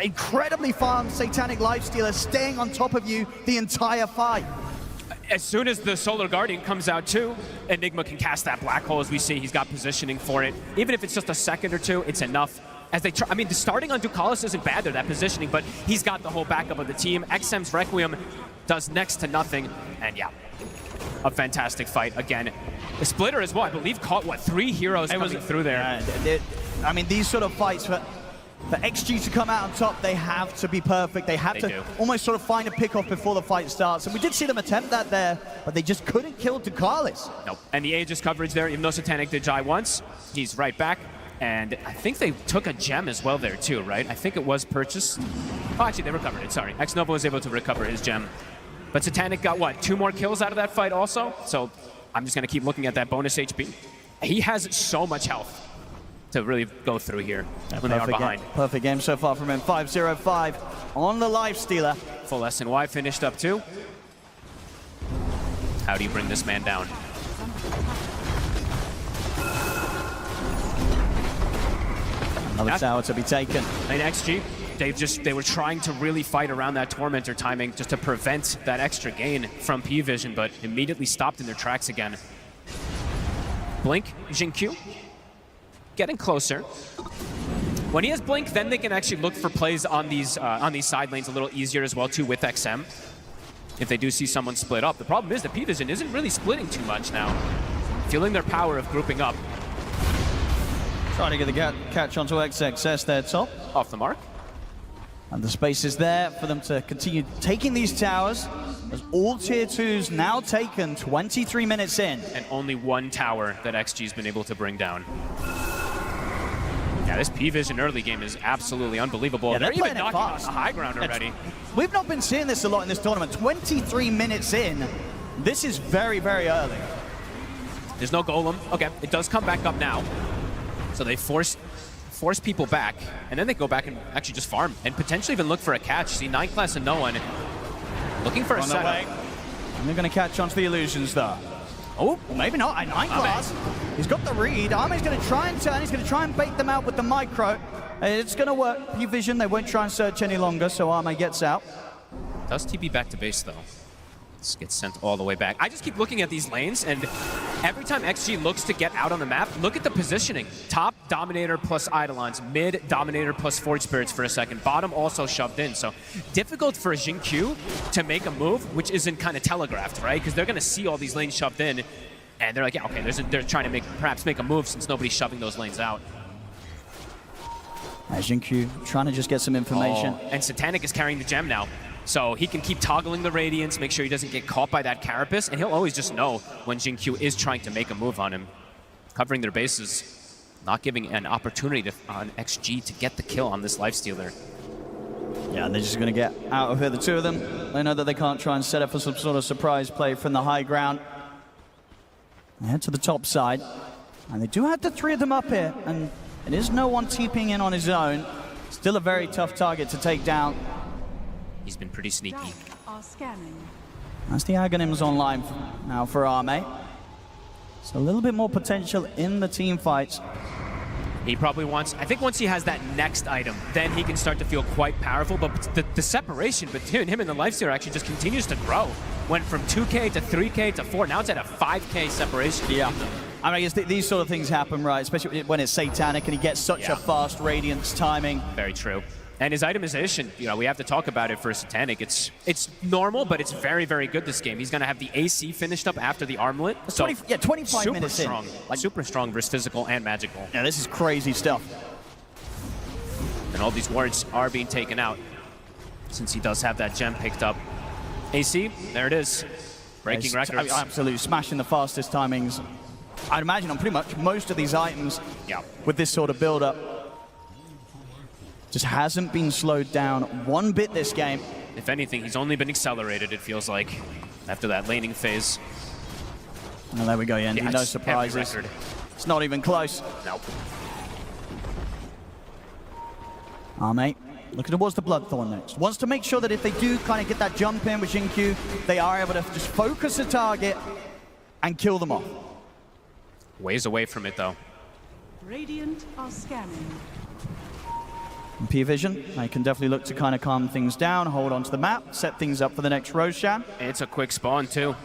incredibly farmed Satanic Lifestealer staying on top of you the entire fight. As soon as the Solar Guardian comes out too, Enigma can cast that black hole. As we see, he's got positioning for it. Even if it's just a second or two, it's enough. As they try, I mean, the starting on Ducalis isn't bad there, that positioning, but he's got the whole backup of the team. XM's Requiem does next to nothing, and yeah, a fantastic fight again. The Splitter as well, I believe, caught, what, 3 heroes coming through there. I mean, these sort of fights, for XG to come out on top, they have to be perfect. They have to almost sort of find a pick-off before the fight starts. And we did see them attempt that there, but they just couldn't kill Ducalis. Nope. And the Aegis coverage there, even though Satanic did die once, he's right back. And I think they took a gem as well there too, right? I think it was purchased. Oh, actually, they recovered it, sorry. Xnova was able to recover his gem. But Satanic got, what, 2 more kills out of that fight also? So I'm just going to keep looking at that bonus HP. He has so much health to really go through here when they are behind. Perfect game so far from him. 5-0-5 on the Lifestealer. Full SNY finished up too. How do you bring this man down? Another tower to be taken. And XG, they were trying to really fight around that Tormentor timing just to prevent that extra gain from P-Vision, but immediately stopped in their tracks again. Blink, Jin-Q, getting closer. When he has Blink, then they can actually look for plays on these side lanes a little easier as well too with XM. If they do see someone split up. The problem is that P-Vision isn't really splitting too much now. Feeling their power of grouping up. Trying to get the catch onto XXS there, top. Off the mark. And the space is there for them to continue taking these towers. As all tier 2s now taken 23 minutes in. And only 1 tower that XG's been able to bring down. Yeah, this P-Vision early game is absolutely unbelievable. Yeah, they're even knocking on the high ground already. We've not been seeing this a lot in this tournament. 23 minutes in. This is very, very early. There's no golem. Okay, it does come back up now. So they force people back, and then they go back and actually just farm, and potentially even look for a catch. See, 9 class and no one looking for a setup. And they're going to catch onto the illusions, though. Oh, maybe not. A 9 class. He's got the read. Arme's going to try and turn. He's going to try and bait them out with the micro. It's going to work. P-Vision, they won't try and search any longer, so Arme gets out. Does TP back to base, though. This gets sent all the way back. I just keep looking at these lanes, and every time XG looks to get out on the map, look at the positioning. Top, Dominator plus Eidolons. Mid, Dominator plus Forge Spirits for a second. Bottom also shoved in. So difficult for Jin-Q to make a move, which isn't kind of telegraphed, right? Because they're going to see all these lanes shoved in, and they're like, yeah, okay, they're trying to perhaps make a move since nobody's shoving those lanes out. Jin-Q trying to just get some information. Oh, and Satanic is carrying the gem now. So he can keep toggling the Radiance, make sure he doesn't get caught by that Carapace, and he'll always just know when Jin-Q is trying to make a move on him. Covering their bases, not giving an opportunity on XG to get the kill on this Lifestealer. Yeah, they're just going to get out of here, the two of them. They know that they can't try and set up for some sort of surprise play from the high ground. They head to the top side, and they do have the three of them up here, and it is no one TPing in on his own. Still a very tough target to take down. He's been pretty sneaky. Are scanning. That's the Aghanims online now for Arme. So a little bit more potential in the team fights. He probably wants, I think once he has that next item, then he can start to feel quite powerful, but the separation between him and the lifestealer actually just continues to grow. Went from 2K to 3K to 4, now it's at a 5K separation. Yeah. I mean, I guess these sort of things happen, right? Especially when it's Satanic and he gets such a fast Radiance timing. Very true. And his itemization, you know, we have to talk about it for Satanic. It's normal, but it's very, very good this game. He's going to have the AC finished up after the armlet. So 25 minutes strong, in. Like super strong versus physical and magical. Yeah, this is crazy stuff. And all these wards are being taken out since he does have that gem picked up. AC, there it is. Breaking records. Absolutely smashing the fastest timings. I'd imagine on pretty much most of these items with this sort of build-up. Just hasn't been slowed down one bit this game. If anything, he's only been accelerated, it feels like, after that laning phase. And there we go, Yendi. No surprises. It's not even close. Nope. Mate, looking towards the Bloodthorn next. Wants to make sure that if they do kind of get that jump in with Xingqiu, they are able to just focus the target and kill them off. Ways away from it, though. Radiant are scanning. And P-Vision, they can definitely look to kind of calm things down, hold onto the map, set things up for the next Roshan. It's a quick spawn, too.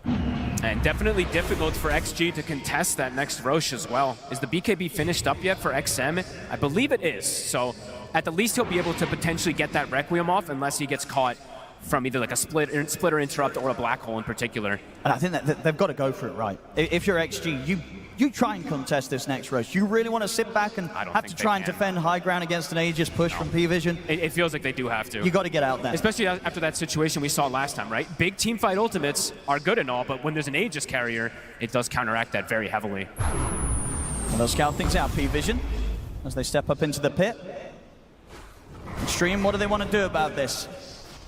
And definitely difficult for XG to contest that next Roche as well. Is the BKB finished up yet for XM? I believe it is. So at the least he'll be able to potentially get that Requiem off unless he gets caught from either like a splitter interrupt or a black hole in particular. And I think that they've got to go for it, right? If you're XG, you try and contest this next Roche. You really want to sit back and have to try and defend high ground against an Aegis push from P-Vision? It feels like they do have to. You got to get out there. Especially after that situation we saw last time, right? Big team fight ultimates are good and all, but when there's an Aegis carrier, it does counteract that very heavily. Well, they'll scout things out, P-Vision, as they step up into the pit. Extreme, what do they want to do about this?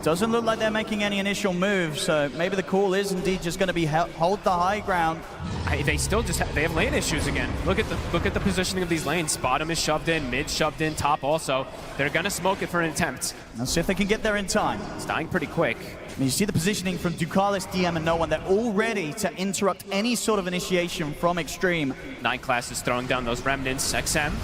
Doesn't look like they're making any initial moves, so maybe the call is indeed just going to be hold the high ground. They still just they have lane issues again. Look at the positioning of these lanes. Bottom is shoved in, mid shoved in, top also. They're going to smoke it for an attempt. Let's see if they can get there in time. It's dying pretty quick. I mean, you see the positioning from Ducalis, DM, and no one. They're all ready to interrupt any sort of initiation from Extreme. 9 classes throwing down those remnants. XM.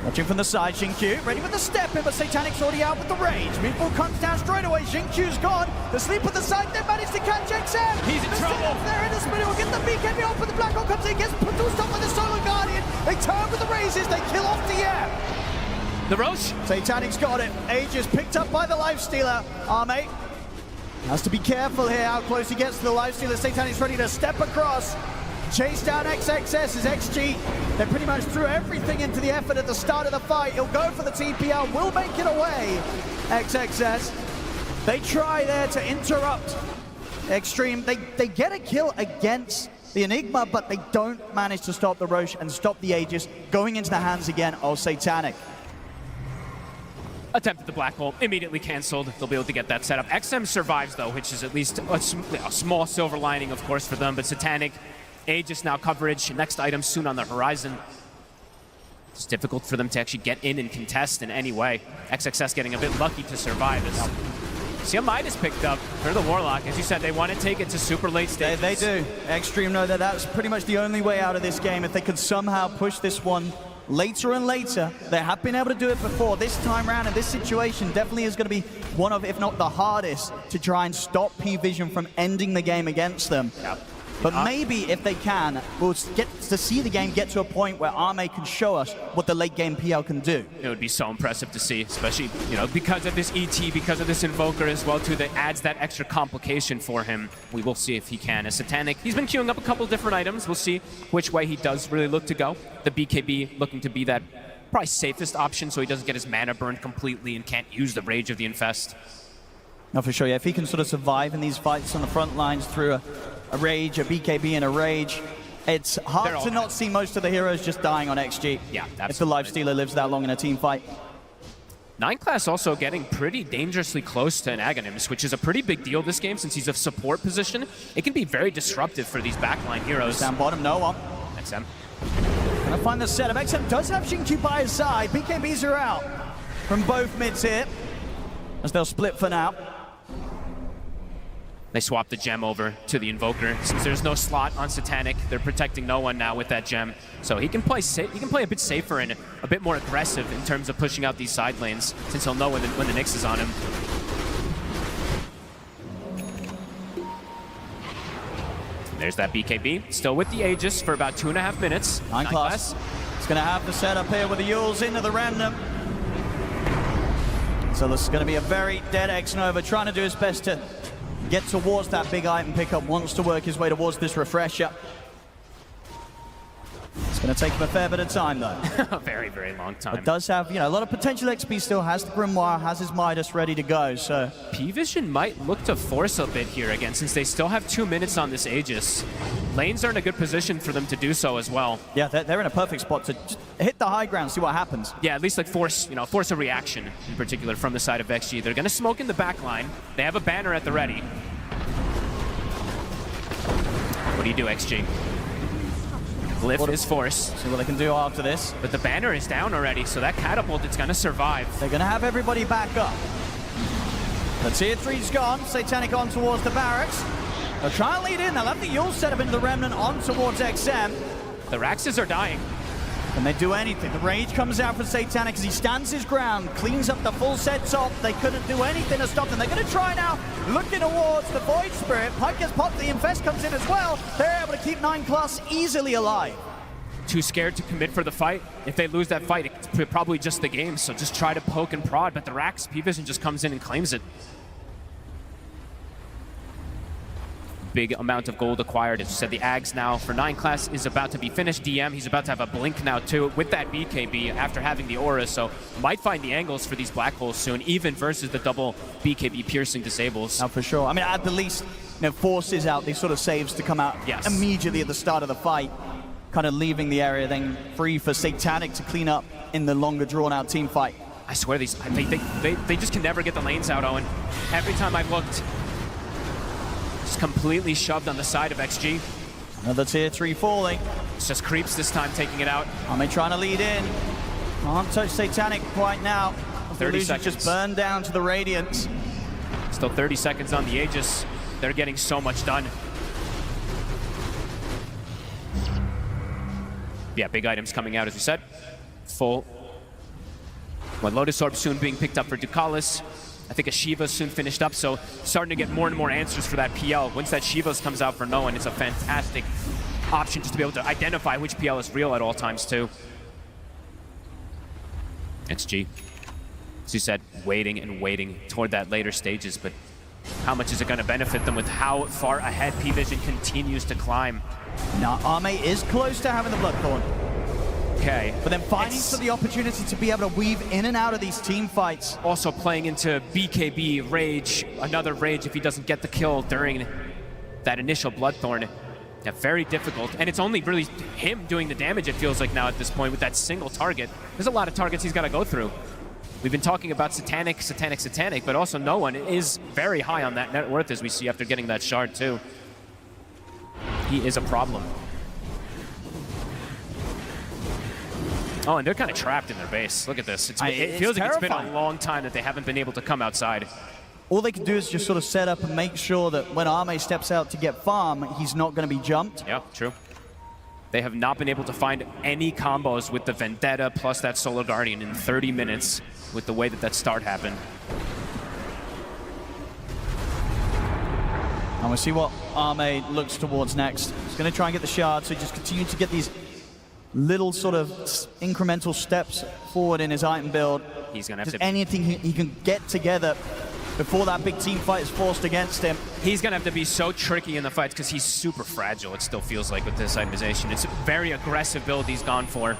Watching from the side, Xingqiu, ready with the step in, but Satanic's already out with the rage. Meatball comes down straight away, Xingqiu's gone. The sleep at the side, they managed to catch XM. He's in trouble. There in the spinner, will get the BKB off, but the Black Hole comes in, gets put to stop with the Solar Guardian. They turn with the raises, they kill off the air. The Roche. Satanic's got it. Aegis picked up by the Lifestealer. Arme has to be careful here how close he gets to the Lifestealer. Satanic's ready to step across. Chase down XXS as XG. They pretty much threw everything into the effort at the start of the fight. He'll go for the TPL, will make it away. XXS. They try there to interrupt Extreme. They get a kill against the Enigma, but they don't manage to stop the Roche and stop the Aegis going into the hands again of Satanic. Attempted the black hole, immediately canceled. They'll be able to get that set up. XM survives though, which is at least a small silver lining, of course, for them, but Satanic, Aegis now coverage, next item soon on the horizon. It's difficult for them to actually get in and contest in any way. XXS getting a bit lucky to survive as See, Midas picked up for the Warlock. As you said, they want to take it to super late stages. They do. Extreme know that that's pretty much the only way out of this game. If they could somehow push this one later and later, they have been able to do it before. This time around in this situation definitely is going to be one of, if not the hardest, to try and stop P-Vision from ending the game against them. Yep. But maybe if they can, we'll get to see the game get to a point where Arme can show us what the late game PL can do. It would be so impressive to see, especially, you know, because of this ET, because of this Invoker as well too, that adds that extra complication for him. We will see if he can. As Satanic, he's been queuing up a couple different items. We'll see which way he does really look to go. The BKB looking to be that probably safest option so he doesn't get his mana burned completely and can't use the Rage of the Infest. No, for sure, yeah. If he can sort of survive in these fights on the front lines through a Rage, a BKB, and a Rage, it's hard to not see most of the heroes just dying on XG. Yeah, absolutely. If the Lifestealer lives that long in a team fight. 9 Class also getting pretty dangerously close to an Aghanims, which is a pretty big deal this game since he's a support position. It can be very disruptive for these backline heroes. Down bottom, no one. XM. Gonna find the setup. XM does have Xingqiu by his side. BKBs are out from both mids here, as they'll split for now. They swap the gem over to the Invoker. Since there's no slot on Satanic, they're protecting no one now with that gem. So he can play safe. He can play a bit safer and a bit more aggressive in terms of pushing out these side lanes, since he'll know when the Nyx is on him. There's that BKB, still with the Aegis for about 2.5 minutes. 9 Class. It's gonna have the setup here with the Yules into the Remnant. So this is gonna be a very dead X-Nova trying to do his best to get towards that big item pickup, wants to work his way towards this refresher. It's going to take him a fair bit of time, though. A very, very long time. It does have, a lot of potential XP still, has the Grimoire, has his Midas ready to go, so... P-Vision might look to force a bit here again, since they still have 2 minutes on this Aegis. Lanes are in a good position for them to do so as well. Yeah, they're in a perfect spot to just hit the high ground, see what happens. Yeah, at least like force a reaction, in particular, from the side of XG. They're going to smoke in the back line. They have a banner at the ready. What do you do, XG? Glyph is force. See what they can do after this. But the banner is down already, so that catapult, it's going to survive. They're going to have everybody back up. The tier 3's gone. Satanic on towards the barracks. They'll try and lead in. They'll have the Yule set up into the Remnant on towards XM. The Raxes are dying. Can they do anything? The rage comes out for Satanic as he stands his ground, cleans up the full set top. They couldn't do anything to stop them. They're going to try now, looking towards the Void Spirit. Pike gets popped, the Infest comes in as well. They're able to keep 9 Class easily alive. Too scared to commit for the fight. If they lose that fight, it's probably just the game, so just try to poke and prod. But the Rax, P-Vision just comes in and claims it. Big amount of gold acquired. As you said, the Ags now for 9 Class is about to be finished. DM, he's about to have a blink now too with that BKB after having the aura, so might find the angles for these black holes soon, even versus the double BKB piercing disables. Now for sure. I mean, at the least, forces out these sort of saves to come out immediately at the start of the fight, kind of leaving the area then free for Satanic to clean up in the longer drawn out team fight. I swear they just can never get the lanes out, Owen. Every time I've looked, completely shoved on the side of XG. Another tier 3 falling. It's just Creeps this time taking it out. Ame trying to lead in. Can't touch Satanic quite now. 30 seconds. Just burned down to the Radiance. Still 30 seconds on the Aegis. They're getting so much done. Yeah, big items coming out, as we said. Full. Well, Lotus Orb soon being picked up for Ducalis. I think a Shiva's soon finished up, so starting to get more and more answers for that PL. Once that Shiva's comes out for no one, it's a fantastic option just to be able to identify which PL is real at all times, too. XG, as you said, waiting and waiting toward that later stages, but how much is it going to benefit them with how far ahead P-Vision continues to climb? Now, Ame is close to having the Bloodthorn. Okay. But then finding the opportunity to be able to weave in and out of these team fights. Also playing into BKB, Rage, another Rage if he doesn't get the kill during that initial Bloodthorn. Yeah, very difficult. And it's only really him doing the damage, it feels like now at this point, with that single target. There's a lot of targets he's got to go through. We've been talking about Satanic, but also no one is very high on that net worth, as we see after getting that shard, too. He is a problem. Oh, and they're kind of trapped in their base. Look at this. It feels like it's been a long time that they haven't been able to come outside. All they can do is just sort of set up and make sure that when Ame steps out to get farm, he's not going to be jumped. Yeah, true. They have not been able to find any combos with the Vendetta plus that Solar Guardian in 30 minutes with the way that start happened. And we'll see what Ame looks towards next. He's going to try and get the shard, so he just continues to get these little sort of incremental steps forward in his item build. He's going to have just to... anything he can get together before that big team fight is forced against him. He's going to have to be so tricky in the fights because he's super fragile, it still feels like, with this itemization. It's a very aggressive build he's gone for.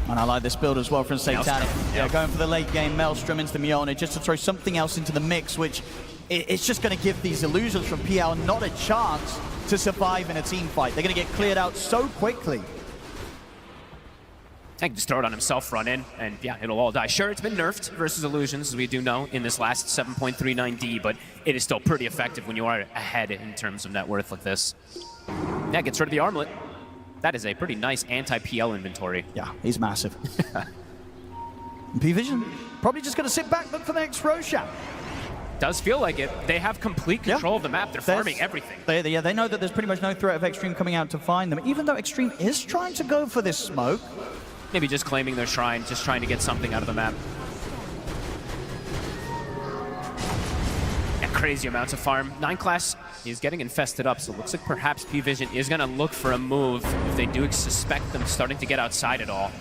And I like this build as well from Satanic. Yeah, going for the late game Maelstrom into the Mjolnir just to throw something else into the mix, which it's just going to give these illusions from PL not a chance to survive in a team fight. They're going to get cleared out so quickly. I can just throw it on himself, run in, and yeah, it'll all die. Sure, it's been nerfed versus Illusions, as we do know, in this last 7.39D, but it is still pretty effective when you are ahead in terms of net worth like this. Yeah, gets rid of the armlet. That is a pretty nice anti-PL inventory. Yeah, he's massive. P-Vision probably just going to sit back, look for the next Roshan. Does feel like it. They have complete control of the map. They're farming everything. They know that there's pretty much no threat of Extreme coming out to find them, even though Extreme is trying to go for this smoke. Maybe just claiming their shrine, just trying to get something out of the map. And crazy amounts of farm. 9 class is getting infested up, so it looks like perhaps P-Vision is going to look for a move if they do suspect them starting to get outside at all.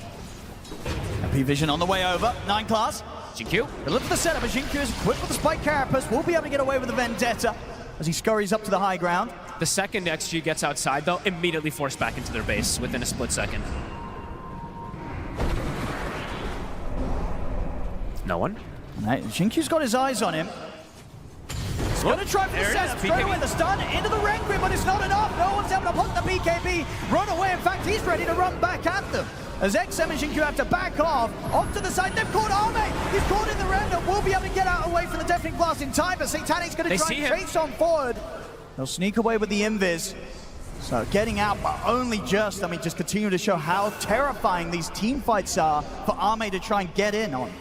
P-Vision on the way over. 9 class. Jinkyu. They look for the setup, as Jinkyu is equipped with the Spike Carapace. Will be able to get away with the Vendetta as he scurries up to the high ground. The second XG gets outside, though, immediately forced back into their base within a split second. No one. Right, Jinkyu's got his eyes on him. He's going to try for the setup, straight away the stun into the Requiem, but it's not enough. No one's able to put the BKB, run away. In fact, he's ready to run back at them. As XM and Jinkyu have to back off to the side. They've caught Arme. He's caught in the random. Will be able to get out away from the Deafening Blast in time, but Satanic's going to try and chase on forward. They'll sneak away with the Invis. So getting out, but only just. I mean, just continue to show how terrifying these team fights are for Arme to try and get in on.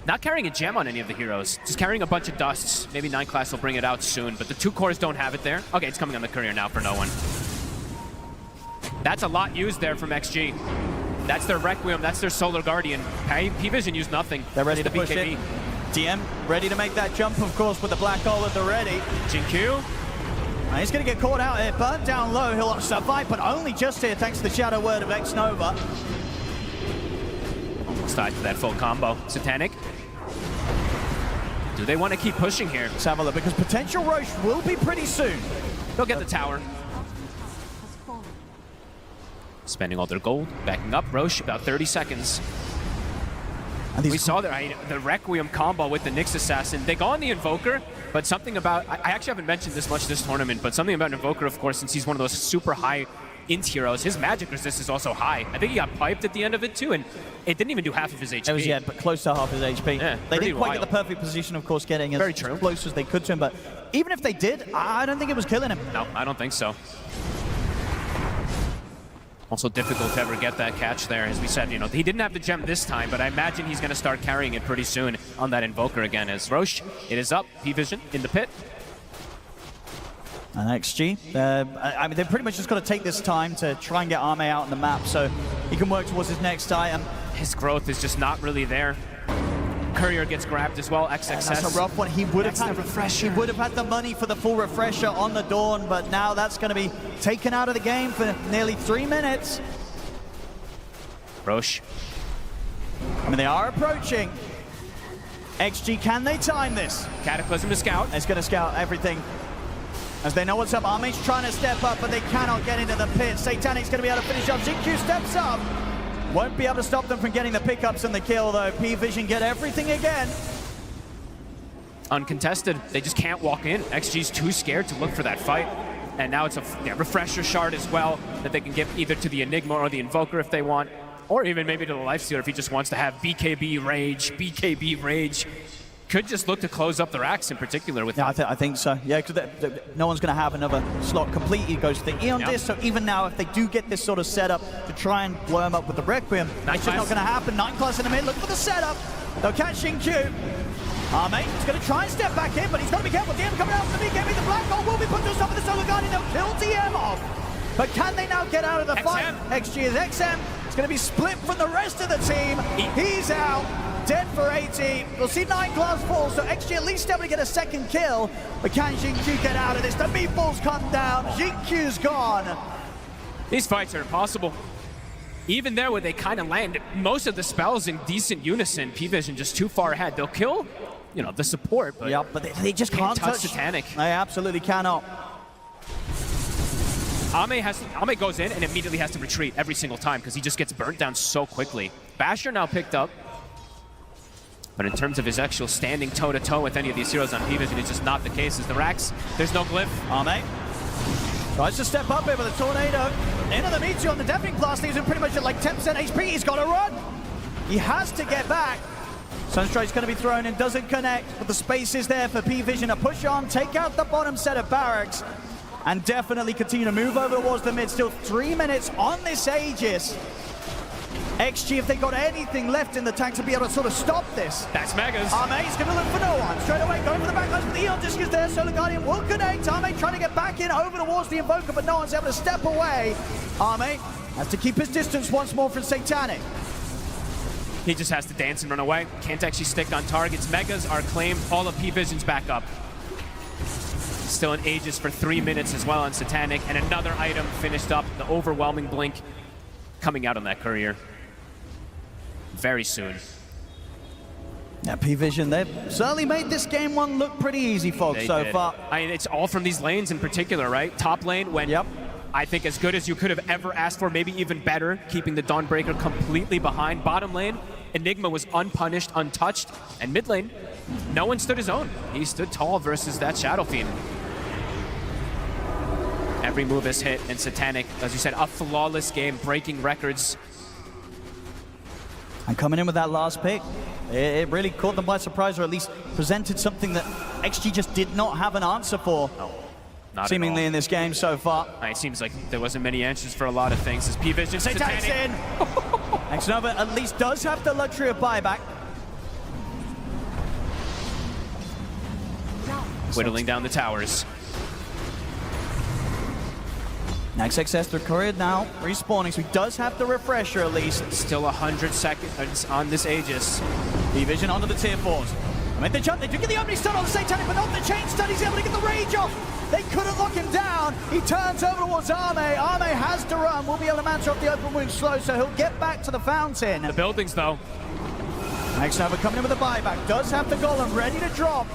Not carrying a gem on any of the heroes, just carrying a bunch of dusts. Maybe 9 class will bring it out soon, but the 2 cores don't have it there. Okay, it's coming on the courier now for no one. That's a lot used there from XG. That's their Requiem, that's their Solar Guardian. P-Vision used nothing. They're ready to push it. DM ready to make that jump, of course, with the Black Hole at the ready. Jinkyu. He's going to get caught out here, burnt down low. He'll survive, but only just here thanks to the Shadow Word of X-Nova. Almost died to that full combo. Satanic. Do they want to keep pushing here? Let's have a look, because potential Roche will be pretty soon. They'll get the tower. Spending all their gold, backing up. Roche, about 30 seconds. And we saw the Requiem combo with the Nyx Assassin. They go on the Invoker, but something about... I actually haven't mentioned this much this tournament, but something about Invoker, of course, since he's one of those super high int heroes, his magic resist is also high. I think he got piped at the end of it, too, and it didn't even do half of his HP. It was, yeah, but close to half his HP. Yeah, they didn't quite get the perfect position, of course, getting as close as they could to him, but even if they did, I don't think it was killing him. No, I don't think so. Also difficult to ever get that catch there. As we said, you know, he didn't have the gem this time, but I imagine he's going to start carrying it pretty soon on that Invoker again. As Roche, it is up. P-Vision in the pit. And XG, I mean, they've pretty much just got to take this time to try and get Arme out on the map so he can work towards his next item. His growth is just not really there. Courier gets grabbed as well. XXS. That's a rough one. He would have had the refresher. He would have had the money for the full refresher on the Dawn, but now that's going to be taken out of the game for nearly 3 minutes. Roche. I mean, they are approaching. XG, can they time this? Cataclysm to scout. It's going to scout everything. As they know what's up, Arme's trying to step up, but they cannot get into the pit. Satanic's going to be able to finish up. Jinkyu steps up. Won't be able to stop them from getting the pickups and the kill, though. P-Vision get everything again. Uncontested. They just can't walk in. XG's too scared to look for that fight. And now it's a refresher shard as well that they can give either to the Enigma or the Invoker if they want. Or even maybe to the Lifestealer if he just wants to have BKB Rage. Could just look to close up the racks in particular with I think so. Yeah, because no one's going to have another slot complete. He goes to the Eon Disc, so even now, if they do get this sort of setup to try and blow him up with the Requiem, it's just not going to happen. 9 class in the mid, look for the setup. They'll catch Jinkyu. Arme is going to try and step back in, but he's got to be careful. DM coming out from the BKB. The Black Hole will be put to the top of the Solar Guardian. They'll kill DM off. But can they now get out of the fight? XG is XM. It's going to be split from the rest of the team. He's out. Dead for 80. We'll see 9 class fall, so XG at least able to get a second kill. But can Jinkyu get out of this? The meatballs come down. Jinkyu's gone. These fights are impossible. Even there where they kind of land most of the spells in decent unison, P-Vision just too far ahead. They'll kill, you know, the support, but, but they just can't touch Satanic. They absolutely cannot. Ame goes in and immediately has to retreat every single time because he just gets burnt down so quickly. Basher now picked up. But in terms of his actual standing toe-to-toe with any of these heroes on P-Vision, it's just not the case. As the racks, there's no glyph. Arme. Tries to step up here with a tornado. Into the meteor on the deafening blast. He's in pretty much at like 10% HP. He's got to run. He has to get back. Sunstrike's going to be thrown in, doesn't connect, but the space is there for P-Vision to push on, take out the bottom set of barracks, and definitely continue to move over towards the mid. Still 3 minutes on this Aegis. XG, if they got anything left in the tank to be able to sort of stop this. That's Megas. Arme's going to look for no one. Straight away, going for the backlash, but the Eon Disc is there. Solar Guardian will connect. Arme trying to get back in over towards the Invoker, but no one's able to step away. Arme has to keep his distance once more from Satanic. He just has to dance and run away. Can't actually stick on targets. Megas are claimed. All of P-Vision's back up. Still in Aegis for 3 minutes as well on Satanic, and another item finished up. The overwhelming blink coming out on that courier very soon. Yeah, P-Vision, they've certainly made this game one look pretty easy, folks, so far. I mean, it's all from these lanes in particular, right? Top lane, when I think as good as you could have ever asked for, maybe even better, keeping the Dawnbreaker completely behind. Bottom lane, Enigma was unpunished, untouched, and mid lane, no one stood his own. He stood tall versus that Shadow Fiend. Every move is hit, and Satanic, as you said, a flawless game, breaking records. And coming in with that last pick, it really caught them by surprise, or at least presented something that XG just did not have an answer for. No, not seemingly in this game so far. It seems like there wasn't many answers for a lot of things. As P-Vision, Satanic's in. Xnova at least does have the luxury of buyback. Whittling down the towers. Next XS through Courier now respawning, so he does have the refresher at least. Still 100 seconds on this Aegis. P-Vision onto the tier 4s. I mean, they jump, they do get the opening stun on the Satanic, but not the chain stun. He's able to get the rage off. They couldn't lock him down. He turns over towards Arme. Arme has to run. Will be able to manage off the open wound slow, so he'll get back to the fountain. The buildings, though. Xnova coming in with a buyback. Does have the golem ready to drop.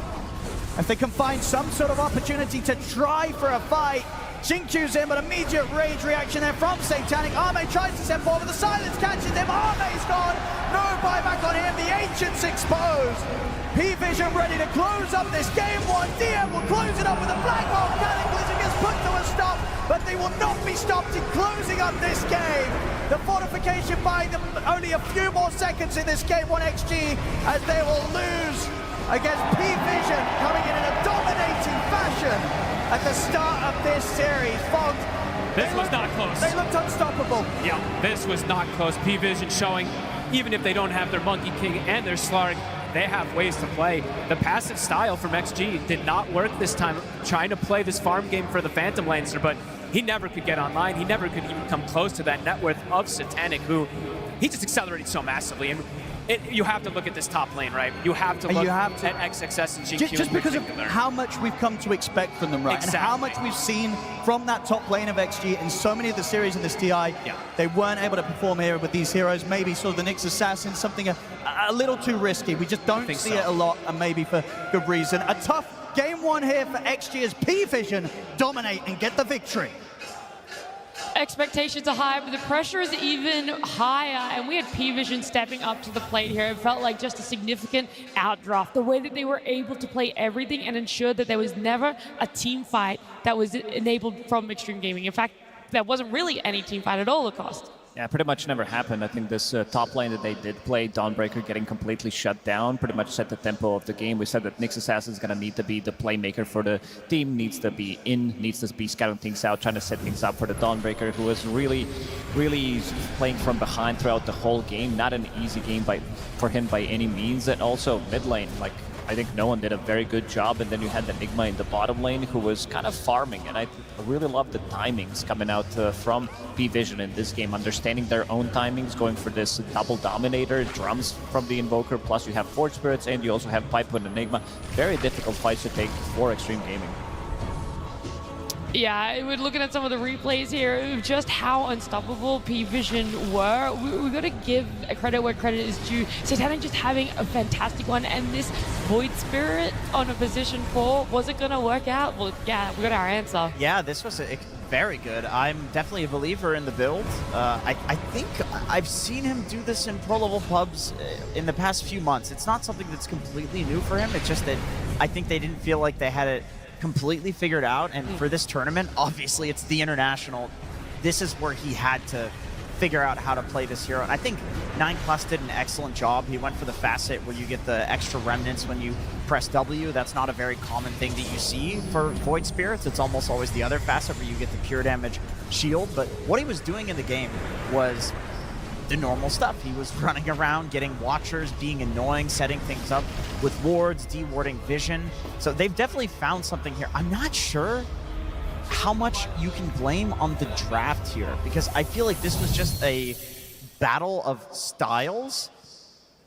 If they can find some sort of opportunity to try for a fight. Xingqiu's in, but immediate rage reaction there from Satanic. Arme tries to step forward, the silence catches him. Arme's gone. No buyback on him. The Ancient's exposed. P-Vision ready to close up this game one. DM will close it up with a black hole. Cataclysm gets put to a stop, but they will not be stopped in closing up this game. The fortification buying them only a few more seconds in this game one XG, as they will lose against P-Vision, coming in a dominating fashion at the start of this series. Fogged. This was not close. They looked unstoppable. Yeah, this was not close. P-Vision showing, even if they don't have their Monkey King and their Slark, they have ways to play. The passive style from XG did not work this time, trying to play this farm game for the Phantom Lancer, but he never could get online. He never could even come close to that net worth of Satanic, who he just accelerated so massively. And you have to look at this top lane, right? You have to look at XXS and GQ. Just because of how much we've come to expect from them, right? Exactly. And how much we've seen from that top lane of XG in so many of the series in this TI. Yeah. They weren't able to perform here with these heroes. Maybe sort of the Nyx Assassin, something a little too risky. We just don't see it a lot, and maybe for good reason. A tough game one here for XG as P-Vision dominate and get the victory. Expectations are high, but the pressure is even higher, and we had P-Vision stepping up to the plate here. It felt like just a significant outdraft. The way that they were able to play everything and ensure that there was never a team fight that was enabled from Extreme Gaming. In fact, there wasn't really any team fight at all at cost. Yeah, pretty much never happened. I think this top lane that they did play, Dawnbreaker getting completely shut down, pretty much set the tempo of the game. We said that Nyx Assassin is going to need to be the playmaker for the team, needs to be needs to be scouting things out, trying to set things up for the Dawnbreaker, who was really playing from behind throughout the whole game. Not an easy game for him by any means. And also mid lane, like, I think no one did a very good job, and then you had the Enigma in the bottom lane who was kind of farming, and I really love the timings coming out from P-Vision in this game, understanding their own timings, going for this double dominator, drums from the Invoker, plus you have Forge Spirits, and you also have Pipe and Enigma. Very difficult fights to take for Extreme Gaming. Yeah, we're looking at some of the replays here of just how unstoppable P-Vision were. We've got to give credit where credit is due. Satanic just having a fantastic one, and this Void Spirit on a position 4, was it going to work out? Well, yeah, we got our answer. Yeah, this was very good. I'm definitely a believer in the build. I think I've seen him do this in pro-level pubs in the past few months. It's not something that's completely new for him. It's just that I think they didn't feel like they had it completely figured out. And for this tournament, obviously it's the International. This is where he had to figure out how to play this hero. And I think 9Class did an excellent job. He went for the facet where you get the extra remnants when you press W. That's not a very common thing that you see for Void Spirits. It's almost always the other facet where you get the pure damage shield. But what he was doing in the game was the normal stuff. He was running around, getting watchers, being annoying, setting things up with wards, dewarding vision. So they've definitely found something here. I'm not sure how much you can blame on the draft here, because I feel like this was just a battle of styles,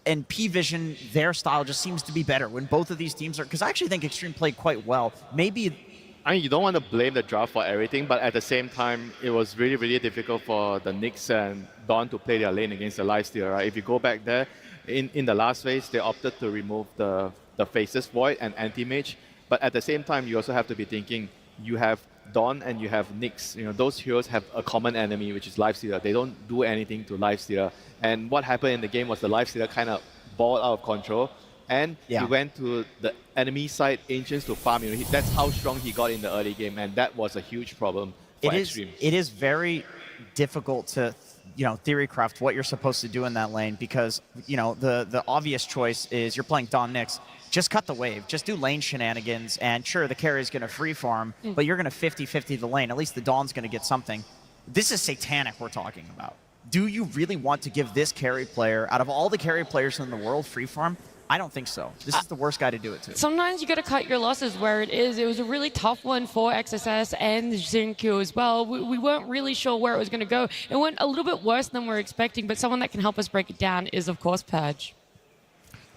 and P-Vision, their style just seems to be better when both of these teams are, because I actually think Extreme played quite well. Maybe, I mean, you don't want to blame the draft for everything, but at the same time, it was really, really difficult for the Knicks and Dawn to play their lane against the Lifestealer, right? If you go back there, in the last phase, they opted to remove the Faceless Void and Anti-Mage, but at the same time, you also have to be thinking, you have Dawn and you have Nyx. You know, those heroes have a common enemy, which is Lifestealer. They don't do anything to Lifestealer. And what happened in the game was the Lifestealer kind of balled out of control, and he went to the enemy side Ancients to farm. You know, that's how strong he got in the early game, and that was a huge problem for Extreme. It is very difficult to, you know, theory craft what you're supposed to do in that lane, because, you know, the obvious choice is you're playing Dawn Nyx. Just cut the wave. Just do lane shenanigans, and sure, the carry is going to free farm, but you're going to 50-50 the lane. At least the Dawn's going to get something. This is Satanic we're talking about. Do you really want to give this carry player, out of all the carry players in the world, free farm? I don't think so. This is the worst guy to do it to. Sometimes you got to cut your losses where it is. It was a really tough one for XSS and Xinkyu as well. We weren't really sure where it was going to go. It went a little bit worse than we were expecting, but someone that can help us break it down is, of course, Purge.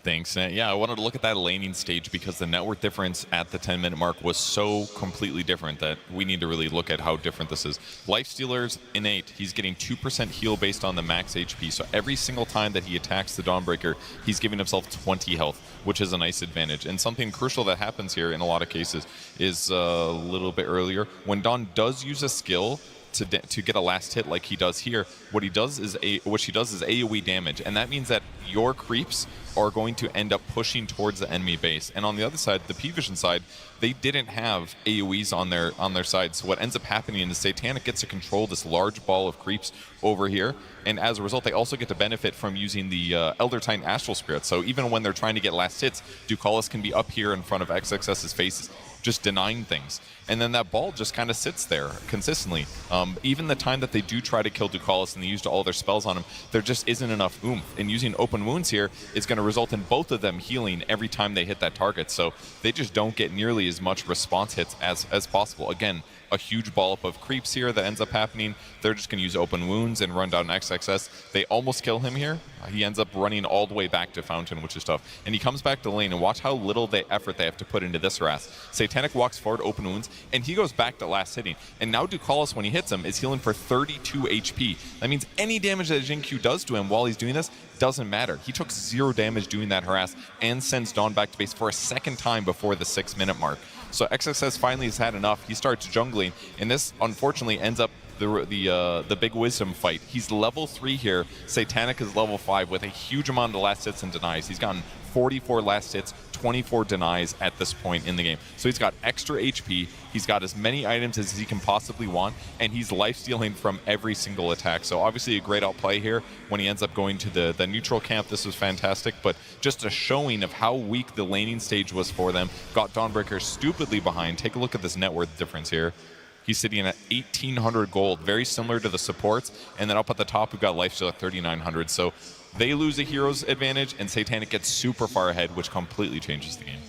Thanks. Yeah, I wanted to look at that laning stage because the network difference at the 10-minute mark was so completely different that we need to really look at how different this is. Lifestealer's innate. He's getting 2% heal based on the max HP. So every single time that he attacks the Dawnbreaker, he's giving himself 20 health, which is a nice advantage. And something crucial that happens here in a lot of cases is a little bit earlier. When Dawn does use a skill to get a last hit like he does here, what she does is AoE damage, and that means that your creeps are going to end up pushing towards the enemy base. And on the other side, the P-Vision side, they didn't have AoEs on their side. So what ends up happening is Satanic gets to control this large ball of creeps over here, and as a result, they also get to benefit from using the Elder Titan Astral Spirit. So even when they're trying to get last hits, Ducalis can be up here in front of XXS's faces, just denying things. And then that ball just kind of sits there consistently. Even the time that they do try to kill Ducalis and they used all their spells on him, there just isn't enough oomph. And using open wounds here is going to result in both of them healing every time they hit that target. So they just don't get nearly as much response hits as possible. Again, a huge ball up of creeps here that ends up happening. They're just going to use open wounds and run down XXS. They almost kill him here. He ends up running all the way back to Fountain, which is tough. And he comes back to lane, and watch how little effort they have to put into this harass. Satanic walks forward, open wounds, and he goes back to last hitting. And now Ducalis, when he hits him, is healing for 32 HP. That means any damage that Xinkyu does to him while he's doing this doesn't matter. He took 0 damage doing that harass and sends Dawn back to base for a second time before the 6-minute mark. So XXS finally has had enough. He starts jungling, and this unfortunately ends up the big wisdom fight. He's level 3 here. Satanic is level 5 with a huge amount of last hits and denies. He's gotten 44 last hits, 24 denies at this point in the game. So he's got extra HP. He's got as many items as he can possibly want, and he's life-stealing from every single attack. So obviously a great outplay here when he ends up going to the neutral camp. This was fantastic, but just a showing of how weak the laning stage was for them. Got Dawnbreaker stupidly behind. Take a look at this net worth difference here. He's sitting at 1,800 gold, very similar to the supports. And then up at the top, we've got Lifesteal at 3,900. So they lose a hero's advantage, and Satanic gets super far ahead, which completely changes the game.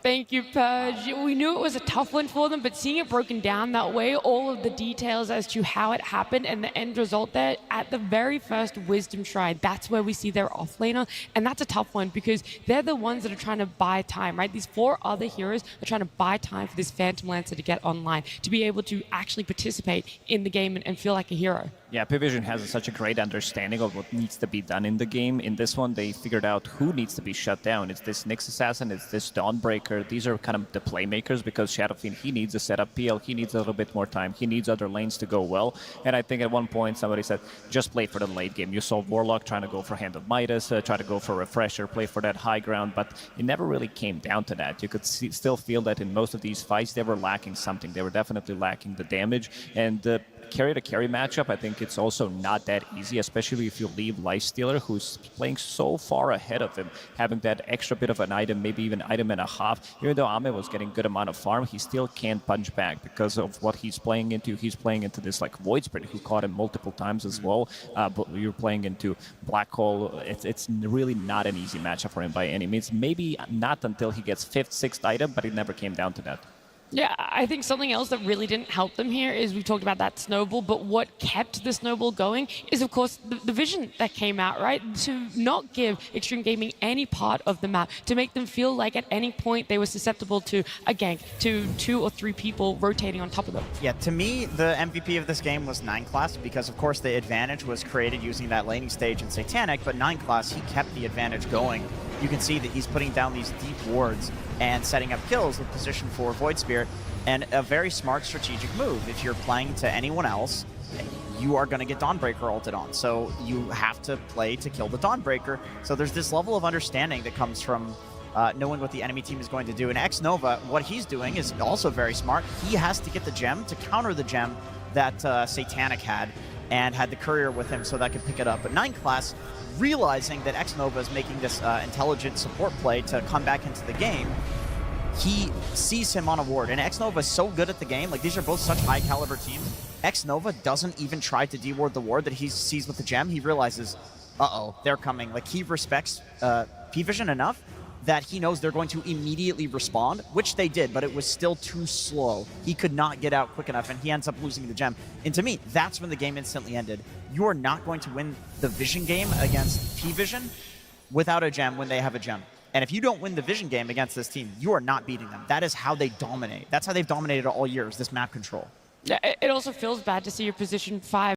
Thank you, Purge. We knew it was a tough one for them, but seeing it broken down that way, all of the details as to how it happened and the end result there, at the very first Wisdom Shrine, that's where we see their offlaner, and that's a tough one because they're the ones that are trying to buy time, right? These 4 other heroes are trying to buy time for this Phantom Lancer to get online, to be able to actually participate in the game and feel like a hero. Yeah, P-Vision has such a great understanding of what needs to be done in the game. In this one, they figured out who needs to be shut down. It's this Nyx Assassin, it's this Dawnbreaker. These are kind of the playmakers because Shadow Fiend, he needs a setup PL, he needs a little bit more time, he needs other lanes to go well. And I think at one point somebody said, just play for the late game. You saw Warlock trying to go for Hand of Midas, try to go for Refresher, play for that high ground, but it never really came down to that. You could still feel that in most of these fights, they were lacking something. They were definitely lacking the damage. And carry-to-carry matchup, I think it's also not that easy, especially if you leave Lifestealer, who's playing so far ahead of him, having that extra bit of an item, maybe even item and a half. Even though Ame was getting good amount of farm, he still can't punch back because of what he's playing into. He's playing into this like Void Spirit, who caught him multiple times as well. But you're playing into Black Hole. It's really not an easy matchup for him by any means. Maybe not until he gets 5th, 6th item, but it never came down to that. Yeah, I think something else that really didn't help them here is we talked about that snowball, but what kept the snowball going is, of course, the vision that came out, right? To not give Extreme Gaming any part of the map, to make them feel like at any point they were susceptible to a gank, to 2 or 3 people rotating on top of them. Yeah, to me, the MVP of this game was 9 Class because, of course, the advantage was created using that laning stage in Satanic, but 9 Class, he kept the advantage going. You can see that he's putting down these deep wards and setting up kills with position for Void Spirit, and a very smart strategic move. If you're playing to anyone else, you are going to get Dawnbreaker ulted on, so you have to play to kill the Dawnbreaker. So there's this level of understanding that comes from knowing what the enemy team is going to do. And X-Nova, what he's doing is also very smart. He has to get the gem to counter the gem that Satanic had, and had the courier with him so that could pick it up. But 9 Class, realizing that X-Nova is making this intelligent support play to come back into the game, he sees him on a ward. And X-Nova is so good at the game. Like, these are both such high caliber teams. X-Nova doesn't even try to deward the ward that he sees with the gem. He realizes, uh-oh, they're coming. Like, he respects P-Vision enough that he knows they're going to immediately respond, which they did, but it was still too slow. He could not get out quick enough, and he ends up losing the gem. And to me, that's when the game instantly ended. You are not going to win the Vision game against P-Vision without a gem when they have a gem. And if you don't win the Vision game against this team, you are not beating them. That is how they dominate. That's how they've dominated all years, this map control. Yeah, it also feels bad to see your position 5